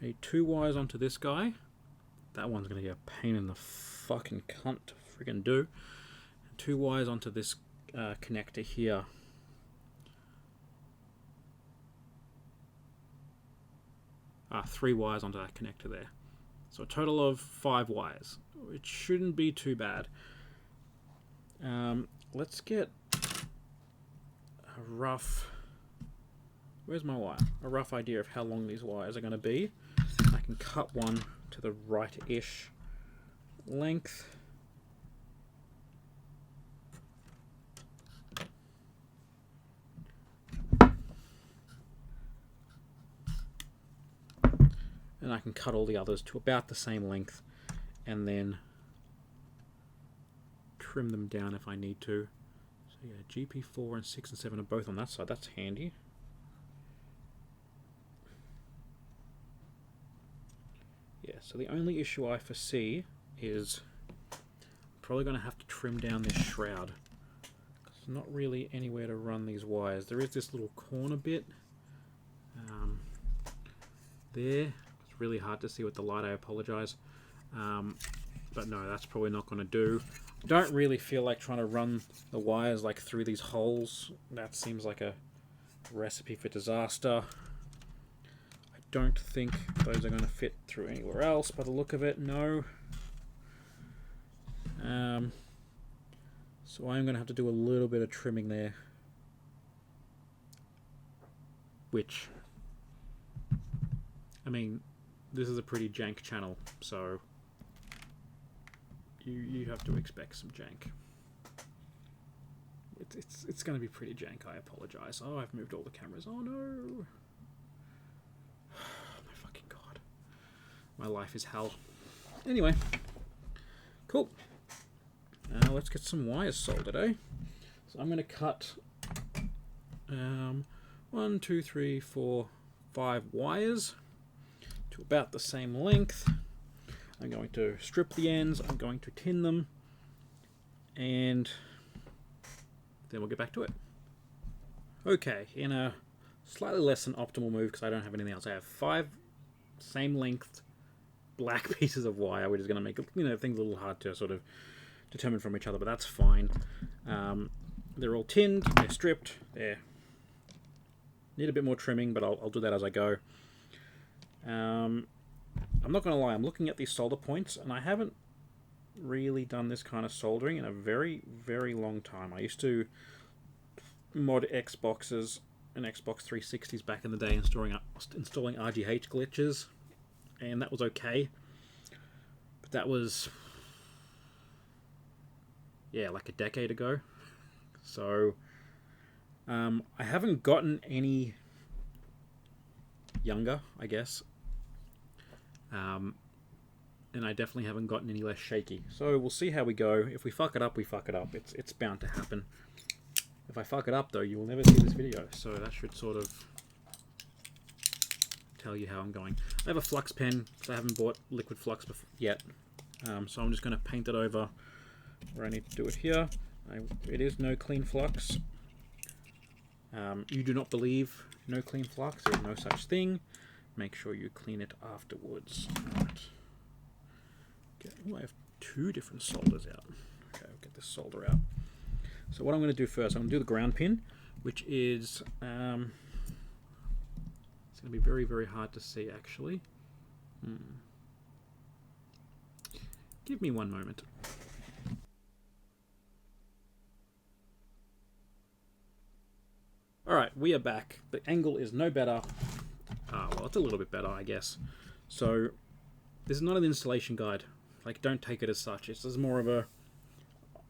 I need 2 wires onto this guy. That one's going to be a pain in the fucking cunt to friggin' do. And 2 wires onto this connector here. Ah, 3 wires onto that connector there. So a total of 5 wires, which shouldn't be too bad. Let's get a rough... Where's my wire? A rough idea of how long these wires are going to be. I can cut one to the right-ish length. And I can cut all the others to about the same length. and then trim them down if I need to. So yeah, GP4 and 6 and 7 are both on that side. That's handy. Yeah, so the only issue I foresee is I'm probably going to have to trim down this shroud. There's not really anywhere to run these wires. There is this little corner bit there. It's really hard to see with the light, I apologize. But no, that's probably not going to do. Don't really feel like trying to run the wires like through these holes. That seems like a recipe for disaster. I don't think those are going to fit through anywhere else by the look of it. No. So I'm going to have to do a little bit of trimming there, which, I mean, this is a pretty jank channel, so you have to expect some jank. It's going to be pretty jank, I apologize. Oh, I've moved all the cameras. Oh no! My fucking god. My life is hell. Anyway, cool. Now let's get some wires soldered, eh? So I'm going to cut 1, 2, 3, 4, 5 wires to about the same length. I'm going to strip the ends, I'm going to tin them, and then we'll get back to it. Okay, in a slightly less than optimal move, because I don't have anything else, I have 5 same length black pieces of wire, which is going to make things a little hard to sort of determine from each other, but that's fine. They're all tinned, they're stripped, they need a bit more trimming, but I'll do that as I go. I'm not going to lie, I'm looking at these solder points, and I haven't really done this kind of soldering in a very, very long time. I used to mod Xboxes and Xbox 360s back in the day, installing RGH glitches, and that was okay. But that was, yeah, like a decade ago. So I haven't gotten any younger, I guess. And I definitely haven't gotten any less shaky. So we'll see how we go. If we fuck it up, we fuck it up. It's bound to happen. If I fuck it up, though, you will never see this video. So that should sort of tell you how I'm going. I have a flux pen, because I haven't bought liquid flux yet. So I'm just going to paint it over where I need to do it here. It is no clean flux. You do not believe no clean flux. There is no such thing. Make sure you clean it afterwards. Right. Okay. Ooh, I have 2 different solders out. Okay, I'll get this solder out. So what I'm going to do first, I'm going to do the ground pin, which is it's going to be very, very hard to see actually. Give me one moment. Alright, we are back. The angle is no better. Well, it's a little bit better, I guess. So, this is not an installation guide. Like, don't take it as such. It's more of a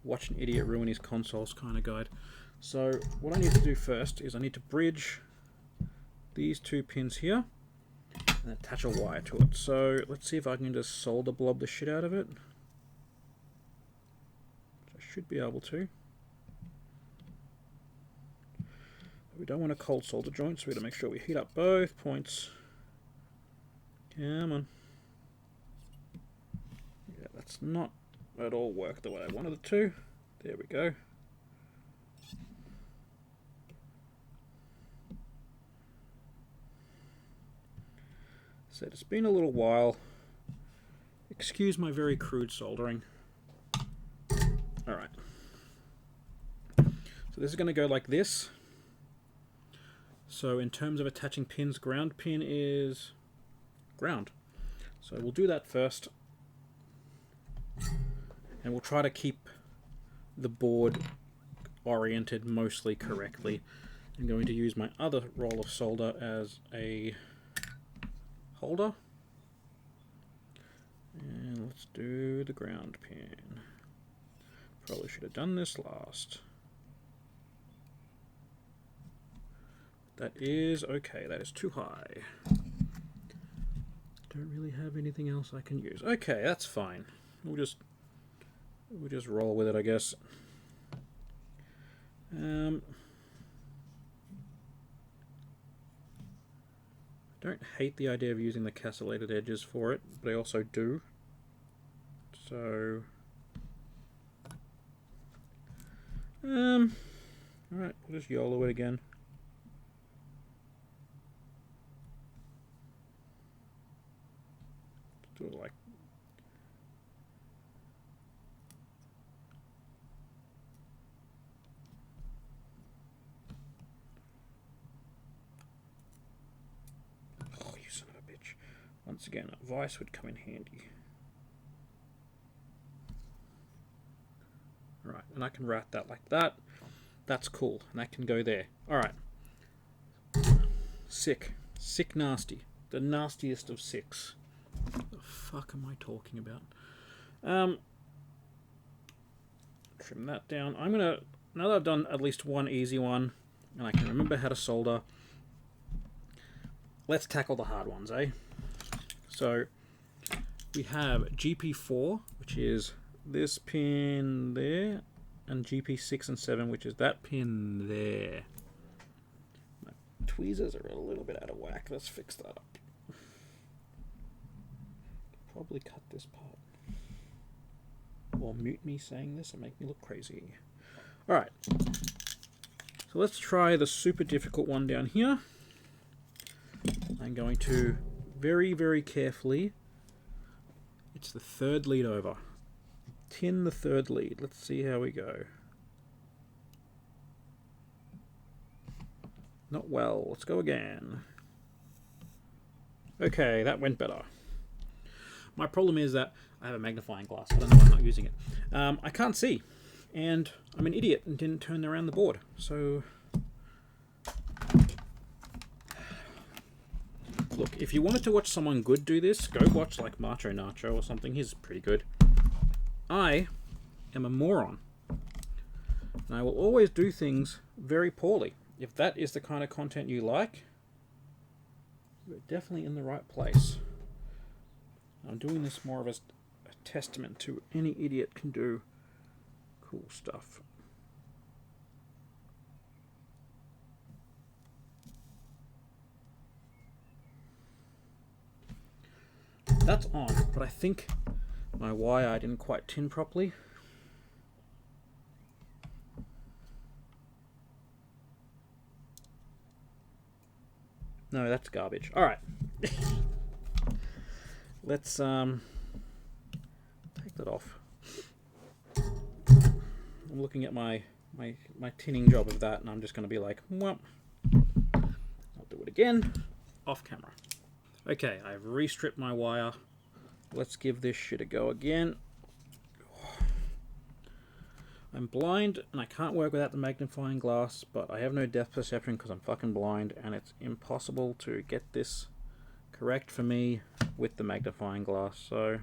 watch an idiot ruin his consoles kind of guide. So, what I need to do first is I need to bridge these 2 pins here and attach a wire to it. So, let's see if I can just solder blob the shit out of it. I should be able to. We don't want a cold solder joint, so we got to make sure we heat up both points. Come on. Yeah, that's not at all worked the way I wanted it to. There we go. So it's been a little while. Excuse my very crude soldering. Alright. So this is going to go like this. So in terms of attaching pins, ground pin is ground. So we'll do that first. And we'll try to keep the board oriented mostly correctly. I'm going to use my other roll of solder as a holder. And let's do the ground pin. Probably should have done this last. That is okay, that is too high. Don't really have anything else I can use. Okay, that's fine. we'll just roll with it, I guess. Don't hate the idea of using the castellated edges for it, but I also do. So, alright, we'll just YOLO it again. Do it like... Oh, you son of a bitch. Once again, a vice would come in handy. Right, and I can write that like that. That's cool, and that can go there. Alright. Sick. Sick nasty. The nastiest of six. What the fuck am I talking about? Trim that down. I'm gonna, now that I've done at least one easy one, and I can remember how to solder, let's tackle the hard ones, eh? So, we have GP4, which is this pin there, and GP6 and 7, which is that pin there. My tweezers are a little bit out of whack. Let's fix that up. Probably cut this part. Or mute me saying this and make me look crazy. Alright. So let's try the super difficult one down here. I'm going to very, very carefully... It's the third lead over. Tin the third lead. Let's see how we go. Not well. Let's go again. Okay, that went better. My problem is that I have a magnifying glass. I don't know why I'm not using it. I can't see. And I'm an idiot and didn't turn around the board. So... Look, if you wanted to watch someone good do this, go watch like Macho Nacho or something. He's pretty good. I am a moron. And I will always do things very poorly. If that is the kind of content you like, you're definitely in the right place. I'm doing this more of a testament to any idiot can do cool stuff. That's on, but I think my wire I didn't quite tin properly. No, that's garbage. All right. Let's take that off. I'm looking at my tinning job of that, and I'm just going to be like, well, I'll do it again off camera. Okay, I've restripped my wire. Let's give this shit a go again. I'm blind and I can't work without the magnifying glass, but I have no depth perception because I'm fucking blind, and it's impossible to get this correct for me with the magnifying glass, so...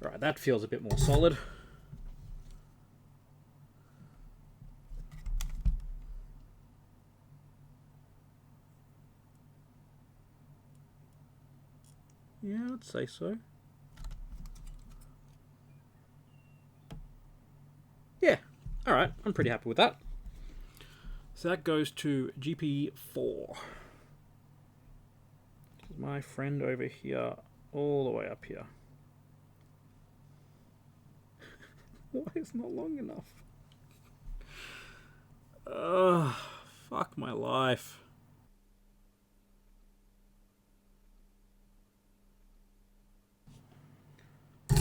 Right, that feels a bit more solid. Yeah, I'd say so. Yeah, alright, I'm pretty happy with that. So that goes to GP4. This is my friend over here, all the way up here. Why is it not long enough? Ugh, fuck my life.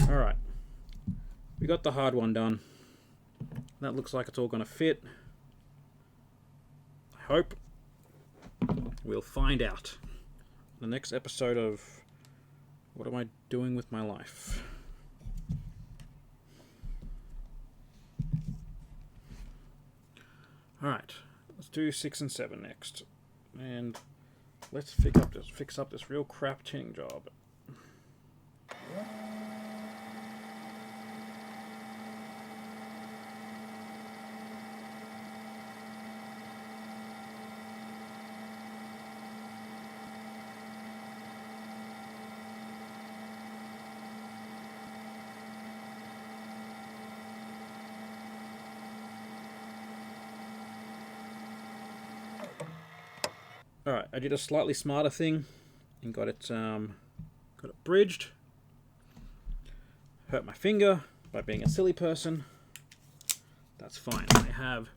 Alright, we got the hard one done. That looks like it's all going to fit. I hope. We'll find out. The next episode of What Am I Doing With My Life? Alright, let's do 6 and 7 next. And let's fix up this real crap tinning job. Alright, I did a slightly smarter thing and got it bridged. Hurt my finger by being a silly person. That's fine. I have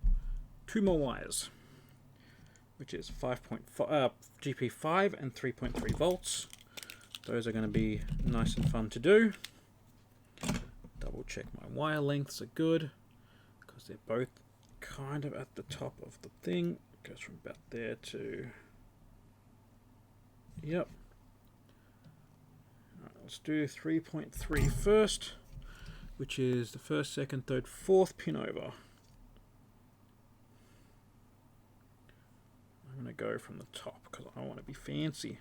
2 more wires, which is GP5 and 3.3 volts. Those are going to be nice and fun to do. Double check my wire lengths are good, because they're both kind of at the top of the thing. It goes from about there to... Yep. Alright, let's do 3.3 first, which is the first, second, third, fourth pin over. I'm going to go from the top because I want to be fancy.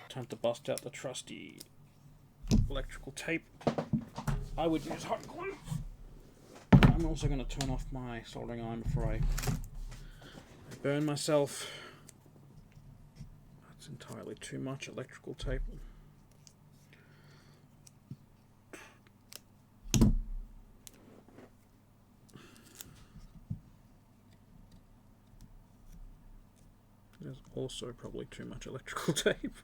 Time to bust out the trusty electrical tape. I would use hot glue. I'm also going to turn off my soldering iron before I burn myself. That's entirely too much electrical tape. There's also probably too much electrical tape.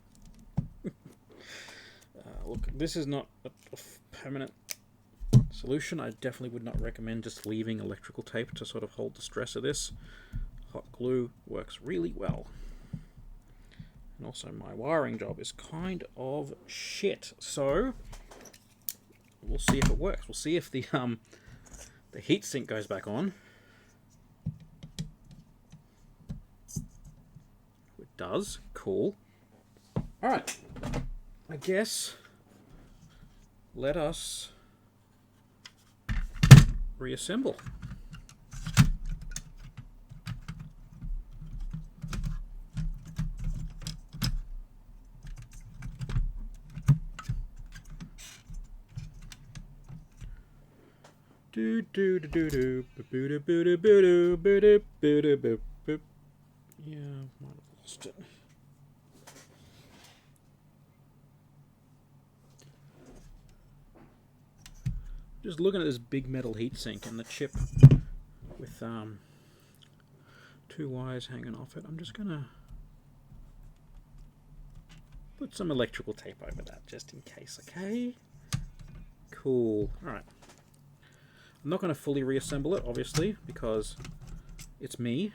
Look, this is not a permanent solution. I definitely would not recommend just leaving electrical tape to sort of hold the stress of this. Hot glue works really well. And also my wiring job is kind of shit, so we'll see if it works. We'll see if the heatsink goes back on. It does. Cool. Alright. I guess let us reassemble. Do do do do do boo do boo do boo do boo do boo do boo boop. Yeah, might have lost it. Just looking at this big metal heatsink and the chip with 2 wires hanging off it, I'm just gonna put some electrical tape over that just in case, okay? Cool. Alright. I'm not going to fully reassemble it, obviously, because it's me,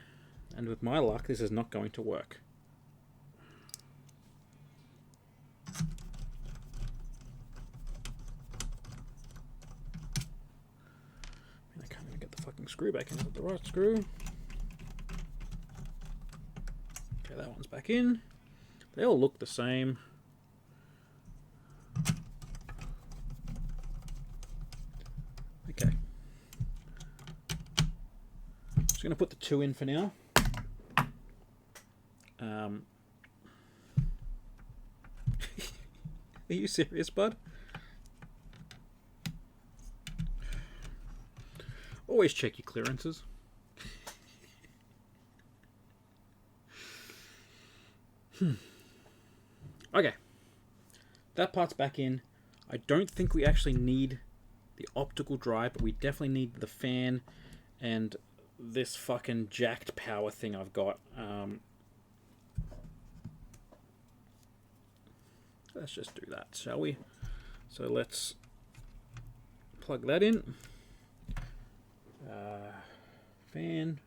and with my luck, this is not going to work. I can't even get the fucking screw back in. Is it the right screw? Okay, that one's back in. They all look the same. Okay. Just going to put the 2 in for now. Are you serious, bud? Always check your clearances. Okay. That part's back in. I don't think we actually need the optical drive, but we definitely need the fan and this fucking jacked power thing I've got. Let's just do that, shall we? So let's plug that in. Fan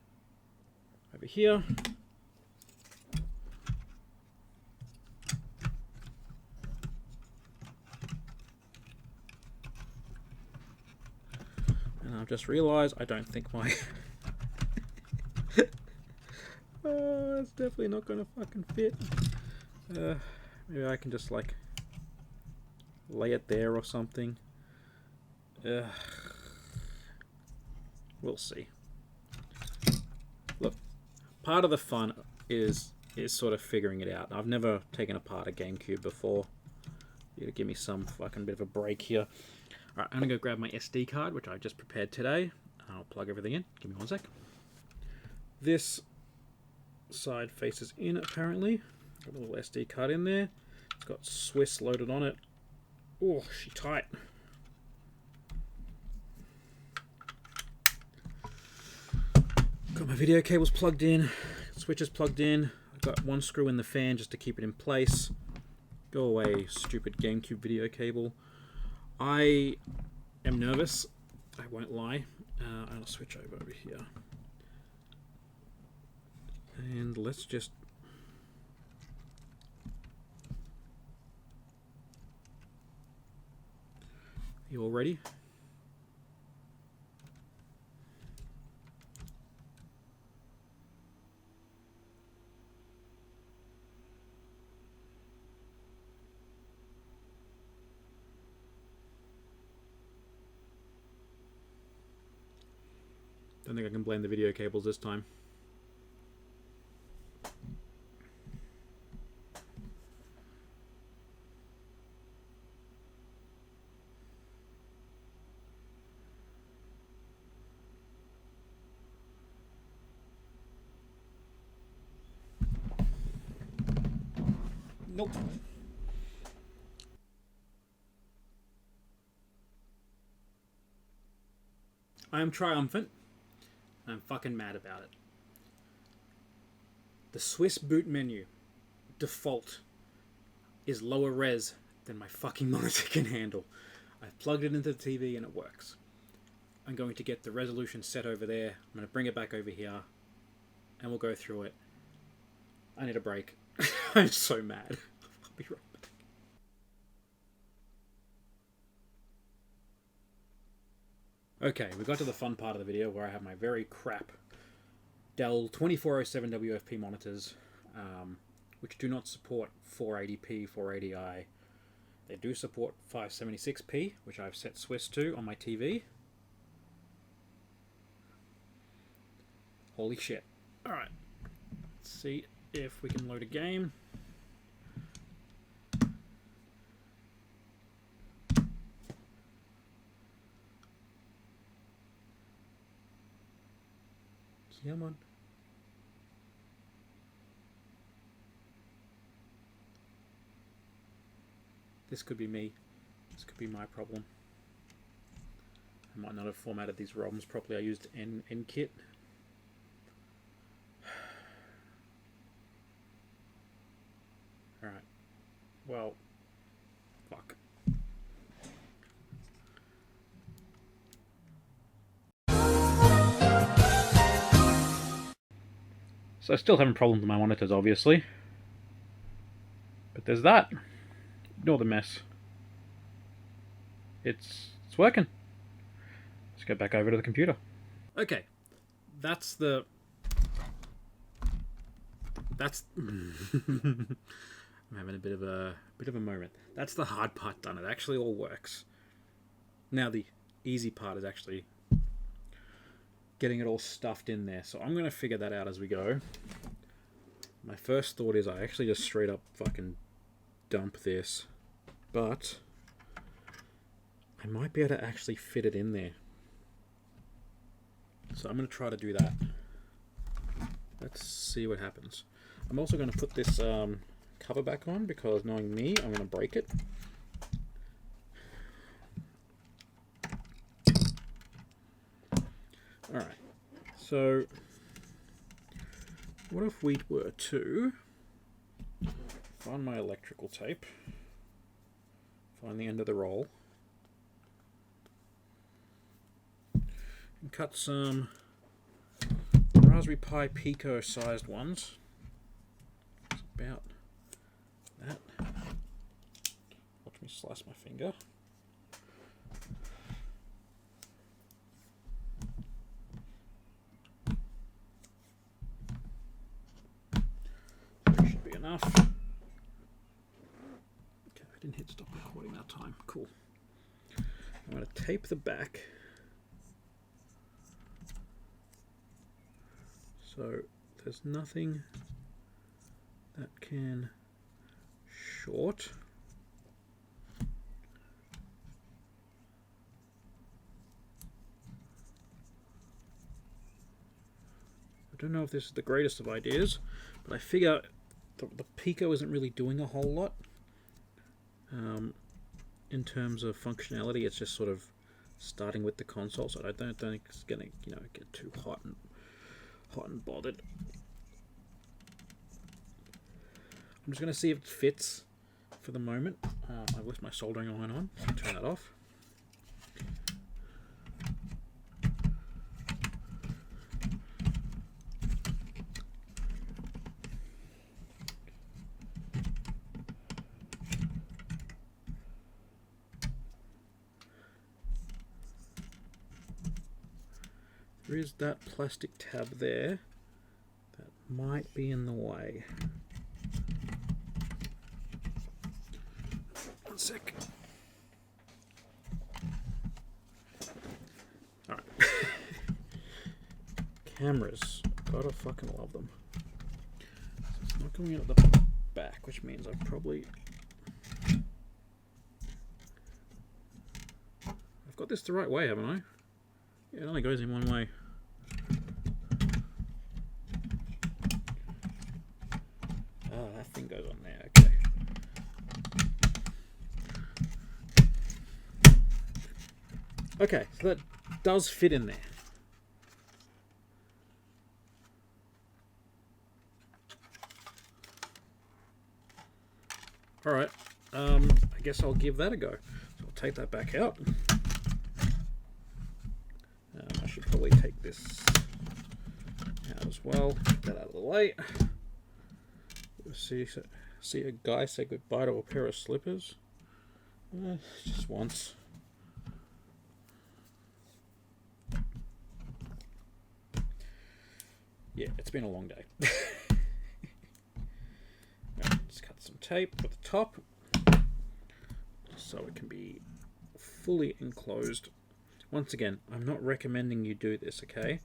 over here. And I've just realised I don't think my... Oh, it's definitely not going to fucking fit. Maybe I can just like lay it there or something. We'll see. Look, part of the fun is sort of figuring it out. I've never taken apart a Gamecube before. You give me some fucking bit of a break here. Alright, I'm gonna go grab my SD card, which I just prepared today. I'll plug everything in. Give me one sec. This side faces in, apparently. Got a little SD card in there. It's got Swiss loaded on it. Oh, she tight. Got my video cables plugged in. Switches plugged in. I've got one screw in the fan just to keep it in place. Go away, stupid Gamecube video cable. I am nervous. I won't lie. I'll switch over here. And let's just... You all ready? Don't think I can blame the video cables this time. Nope. I am triumphant. I'm fucking mad about it. The Swiss boot menu, default, is lower res than my fucking monitor can handle. I've plugged it into the TV and it works. I'm going to get the resolution set over there. I'm going to bring it back over here and we'll go through it. I need a break. I'm so mad. I'll be right back. Okay, we got to the fun part of the video where I have my very crap Dell 2407 WFP monitors, which do not support 480p, 480i. They do support 576p, which I've set Swiss to on my TV. Holy shit. Alright, let's see if we can load a game. Come on. This could be me. This could be my problem. I might not have formatted these ROMs properly. I used NKit. Alright. Well, fuck. So still having problems with my monitors, obviously. But there's that. Ignore the mess. It's working. Let's go back over to the computer. Okay. That's the... I'm having a bit of a moment. That's the hard part done. It actually all works. Now the easy part is actually getting it all stuffed in there. So I'm going to figure that out as we go. My first thought is I actually just straight up fucking dump this. But I might be able to actually fit it in there. So I'm going to try to do that. Let's see what happens. I'm also going to put this cover back on because knowing me, I'm going to break it. Alright. So, what if we were to find my electrical tape, find the end of the roll, and cut some Raspberry Pi Pico sized ones. It's about that. Watch me slice my finger. Should be enough. Okay, I didn't hit stop recording that time. Cool. I'm going to tape the back. So there's nothing that can short. don't know if this is the greatest of ideas, but I figure the Pico isn't really doing a whole lot in terms of functionality. It's just sort of starting with the console, so I don't think it's gonna, you know, get too hot and bothered. I'm just gonna see if it fits for the moment. I've left my soldering iron on. Turn that off. There is that plastic tab there that might be in the way. One sec. Alright. Cameras. Gotta fucking love them. So it's not coming out at the back, which means I've probably... I've got this the right way, haven't I? Yeah, it only goes in one way. Oh, that thing goes on there, okay. Okay, so that does fit in there. Alright, I guess I'll give that a go. So I'll take that back out. I should probably take this out as well. Get that out of the way. See a guy say goodbye to a pair of slippers. Just once. Yeah, it's been a long day. Right, just cut some tape at the top so it can be fully enclosed. Once again, I'm not recommending you do this, okay?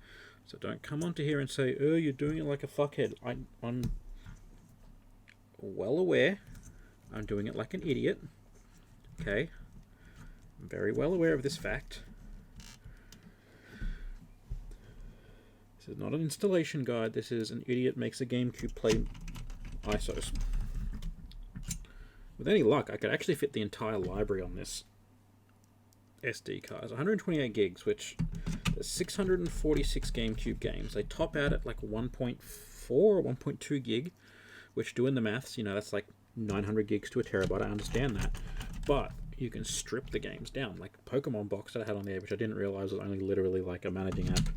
So don't come onto here and say, oh, you're doing it like a fuckhead. I'm well aware I'm doing it like an idiot, okay? I'm very well aware of this fact. This is not an installation guide. This is an idiot makes a Gamecube play ISOs. With any luck, I could actually fit the entire library on this SD cards, 128 gigs, which there's 646 Gamecube games. They top out at like 1.4 or 1.2 gig, which doing the maths, you know, that's like 900 gigs to a terabyte. I understand that, but you can strip the games down. Like Pokemon Box that I had on there, which I didn't realize was only literally like a managing app,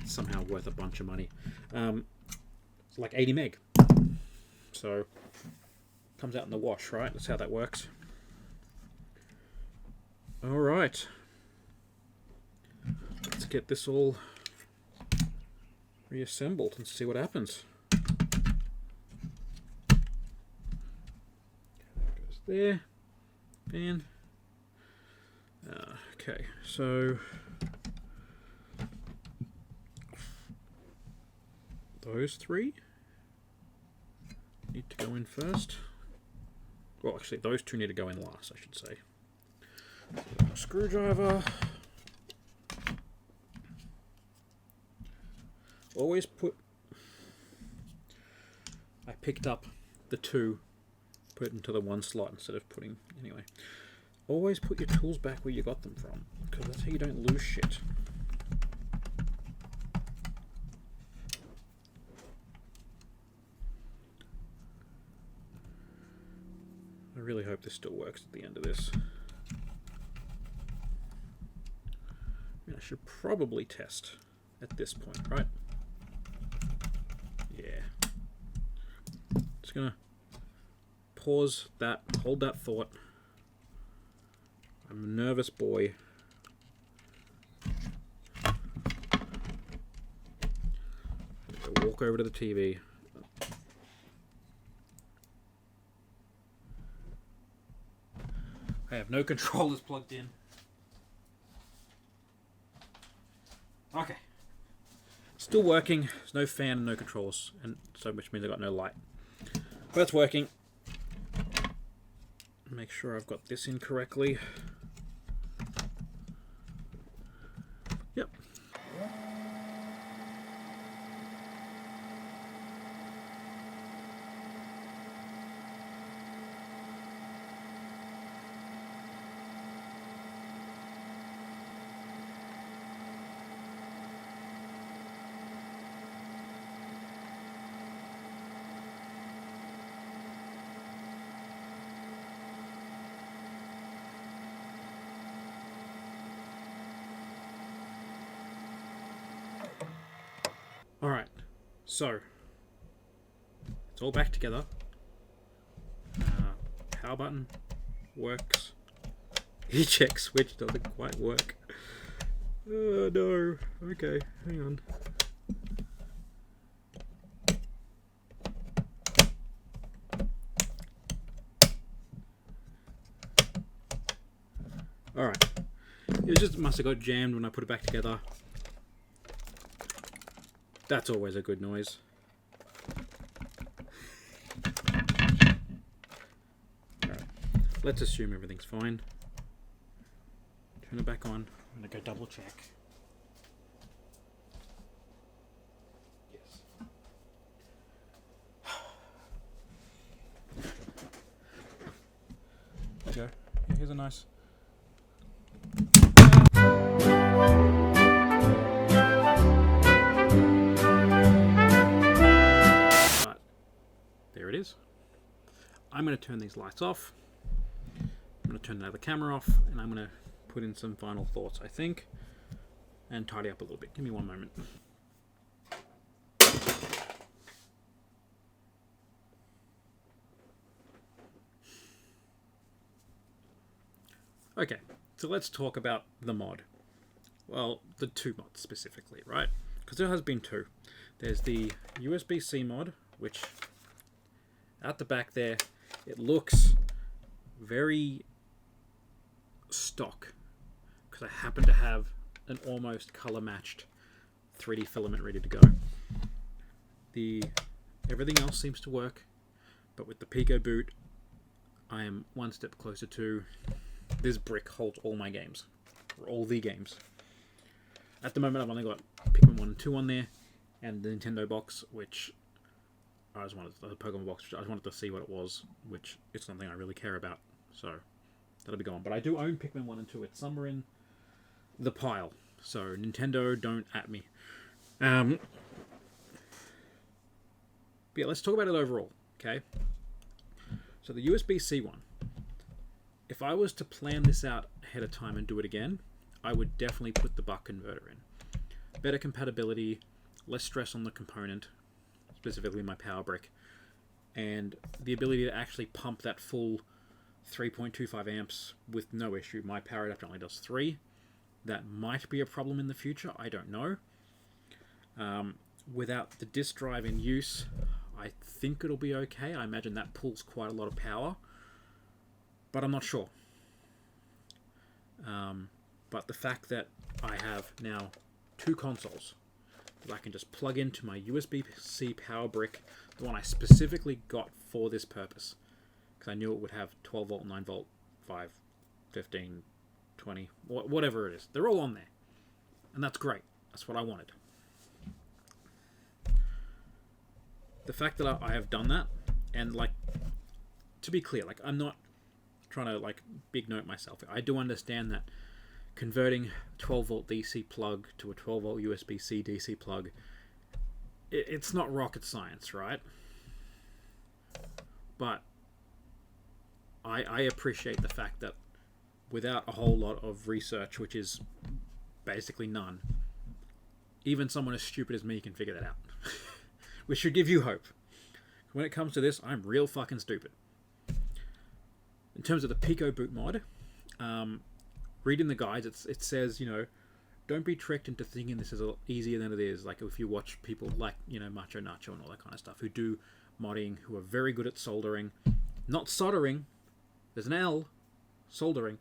somehow worth a bunch of money. It's like 80 meg, so comes out in the wash, right? That's how that works. All right, let's get this all reassembled and see what happens. Goes there, and okay, so those three need to go in first. Well, actually, those two need to go in last, I should say. Screwdriver. Always put... I picked up the two, put it into the one slot instead of putting... Anyway. Always put your tools back where you got them from, because that's how you don't lose shit. I really hope this still works at the end of this. I should probably test at this point, right? Yeah. Just gonna pause that, hold that thought. I'm a nervous boy. Walk over to the TV. I have no controllers plugged in. Okay. Still working. There's no fan and no controls, and so which means I got no light. But it's working. Make sure I've got this in correctly. Yep. Alright, so it's all back together. Power button works. Eject switch doesn't quite work. Oh no. Okay, hang on. Alright. It just must have got jammed when I put it back together. That's always a good noise. Alright. Let's assume everything's fine. Turn it back on. I'm going to go double check. Yes. There you go. Here's a nice... But there it is. I'm going to turn these lights off. I'm going to turn the other camera off, and I'm going to put in some final thoughts, I think, and tidy up a little bit. Give me one moment. Okay, so let's talk about the mod. Well, the two mods specifically, right? Because there has been two. There's the USB-C mod, which at the back there, it looks very stock, because I happen to have an almost color matched 3D filament ready to go. Everything else seems to work, but with the Picoboot, I am one step closer to this brick holds all my games, or all the games. At the moment, I've only got Pikmin 1 and 2 on there, and the Nintendo box, which I just wanted, the Pokemon box, which I just wanted to see what it was, which is something I really care about, so that'll be gone. But I do own Pikmin 1 and 2. It's somewhere in the pile. So, Nintendo, don't at me. But yeah, let's talk about it overall, okay? So, the USB-C one. If I was to plan this out ahead of time and do it again, I would definitely put the buck converter in. Better compatibility, less stress on the component, specifically my power brick, and the ability to actually pump that full 3.25 amps with no issue. My power adapter only does 3. That might be a problem in the future, I don't know. Without the disk drive in use, I think it'll be okay. I imagine that pulls quite a lot of power, but I'm not sure. But the fact that I have now 2 consoles that I can just plug into my USB-C power brick, the one I specifically got for this purpose, because I knew it would have 12 volt, 9 volt, 5, 15, 20, whatever it is. They're all on there. And that's great. That's what I wanted. The fact that I have done that, and like, to be clear, like, I'm not trying to like big note myself. I do understand that converting 12 volt DC plug to a 12 volt USB-C DC plug, it's not rocket science, right? But I appreciate the fact that without a whole lot of research, which is basically none, even someone as stupid as me can figure that out. Which should give you hope. When it comes to this, I'm real fucking stupid. In terms of the Picoboot mod, reading the guides, it says, you know, don't be tricked into thinking this is easier than it is. Like if you watch people like, you know, Macho Nacho and all that kind of stuff, who do modding, who are very good at soldering. Not soldering. There's an L. Soldering.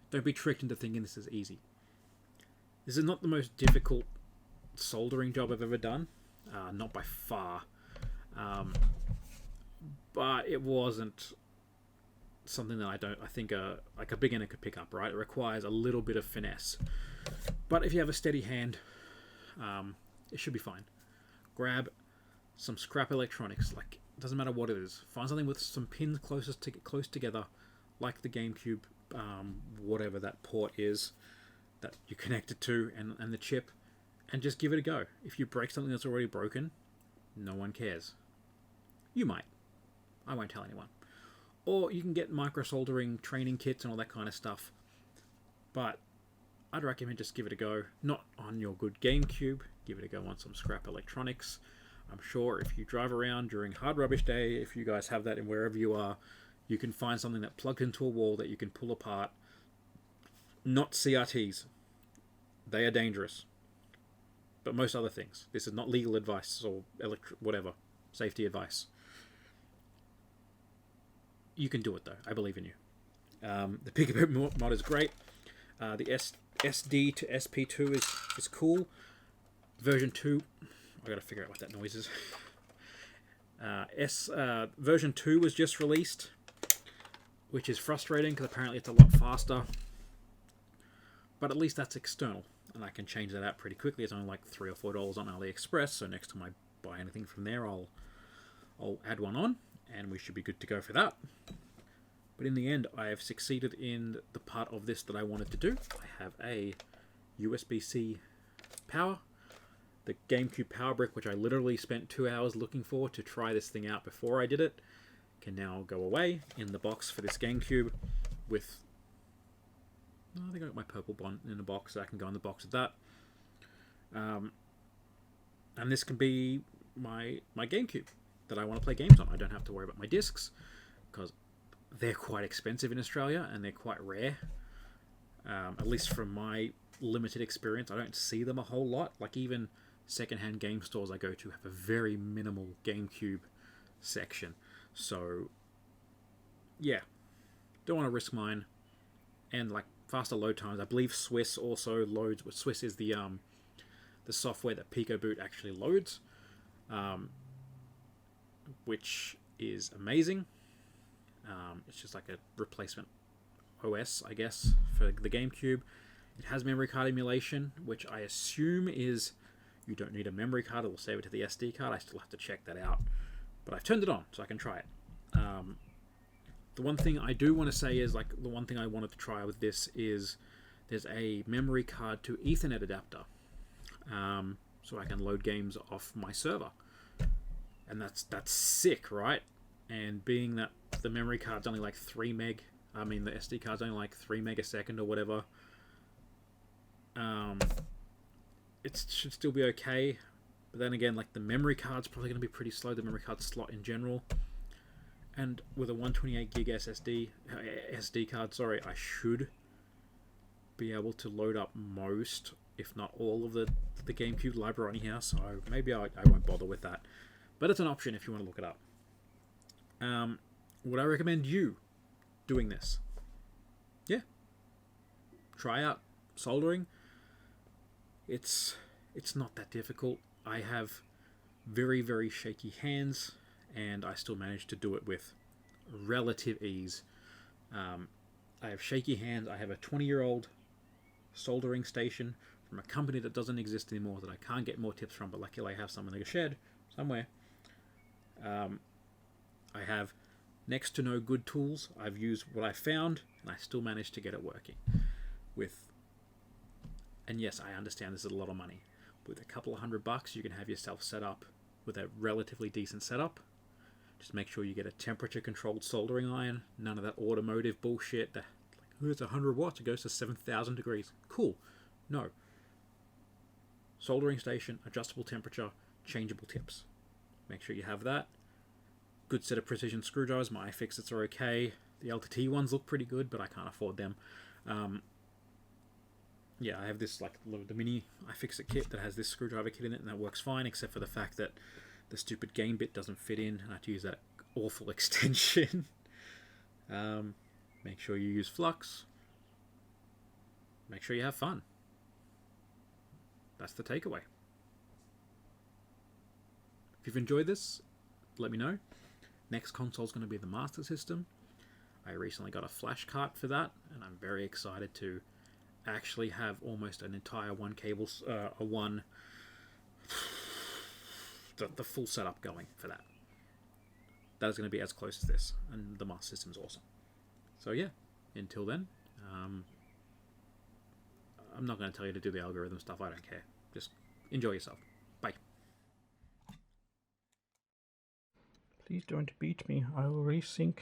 Don't be tricked into thinking this is easy. This is not the most difficult soldering job I've ever done. Not by far. But it wasn't something that I think like a beginner could pick up, right? It requires a little bit of finesse. But if you have a steady hand, it should be fine. Grab some scrap electronics, like, it doesn't matter what it is. Find something with some pins close together, like the Gamecube, whatever that port is that you connect it to, and the chip, and just give it a go. If you break something that's already broken, no one cares. You might. I won't tell anyone. Or you can get micro soldering training kits and all that kind of stuff. But I'd recommend just give it a go. Not on your good GameCube. Give it a go on some scrap electronics. I'm sure if you drive around during Hard Rubbish Day, if you guys have that in wherever you are, you can find something that plugged into a wall that you can pull apart. Not CRTs. They are dangerous. But most other things. This is not legal advice or whatever. Safety advice. You can do it though. I believe in you. The Picoboot mod is great. The SD to SP2 is cool. Version 2... I gotta figure out what that noise is. Version 2 was just released, which is frustrating because apparently it's a lot faster. But at least that's external, and I can change that out pretty quickly. It's only like $3 or $4 on AliExpress, so next time I buy anything from there, I'll add one on, and we should be good to go for that. But in the end, I have succeeded in the part of this that I wanted to do. I have a USB-C power. The Gamecube power brick, which I literally spent 2 hours looking for to try this thing out before I did it, can now go away in the box for this Gamecube with... I think I got my purple bond in the box, so I can go in the box with that. And this can be my Gamecube that I want to play games on. I don't have to worry about my discs, because they're quite expensive in Australia, and they're quite rare. At least from my limited experience, I don't see them a whole lot. Like, even secondhand game stores I go to have a very minimal GameCube section. So, yeah. Don't want to risk mine. And, like, faster load times. I believe Swiss also loads. Swiss is the software that Picoboot actually loads, which is amazing. It's just like a replacement OS, I guess, for the GameCube. It has memory card emulation, which I assume is you don't need a memory card. It will save it to the SD card. I still have to check that out. But I've turned it on, so I can try it. The one thing I do want to say is, like, the one thing I wanted to try with this is there's a memory card to Ethernet adapter. So I can load games off my server. And that's sick, right? And being that the memory card's only like 3 meg, I mean the SD card's only like 3 meg a second or whatever, it should still be okay. But then again, like, the memory card's probably going to be pretty slow, the memory card slot in general. And with a 128 gig SD card, sorry, I should be able to load up most, if not all, of the GameCube library on here, so maybe I won't bother with that. But it's an option if you want to look it up. Would I recommend you doing this? Yeah. Try out soldering. It's not that difficult. I have very, very shaky hands, and I still manage to do it with relative ease. I have shaky hands. I have a 20-year-old soldering station from a company that doesn't exist anymore that I can't get more tips from, but luckily I have some in the shed somewhere. I have next to no good tools. I've used what I found, and I still managed to get it working. And yes, I understand this is a lot of money. With a couple of $100, you can have yourself set up with a relatively decent setup. Just make sure you get a temperature-controlled soldering iron. None of that automotive bullshit. That, like, oh, it's 100 watts. It goes to 7,000 degrees. Cool. No. Soldering station, adjustable temperature, changeable tips. Make sure you have that. Good set of precision screwdrivers. My iFixits are okay. The LTT ones look pretty good, but I can't afford them. Yeah, I have this, like, the mini iFixit kit that has this screwdriver kit in it, and that works fine, except for the fact that the stupid game bit doesn't fit in, and I have to use that awful extension. Make sure you use flux. Make sure you have fun. That's the takeaway. If you've enjoyed this, let me know. Next console is going to be the Master System. I recently got a flash cart for that, and I'm very excited to actually have almost an entire the full setup going for that. That is going to be as close as this, and the Master System is awesome. So yeah, until then, I'm not going to tell you to do the algorithm stuff. I don't care. Just enjoy yourself. Bye. Please don't beat me. I will resync.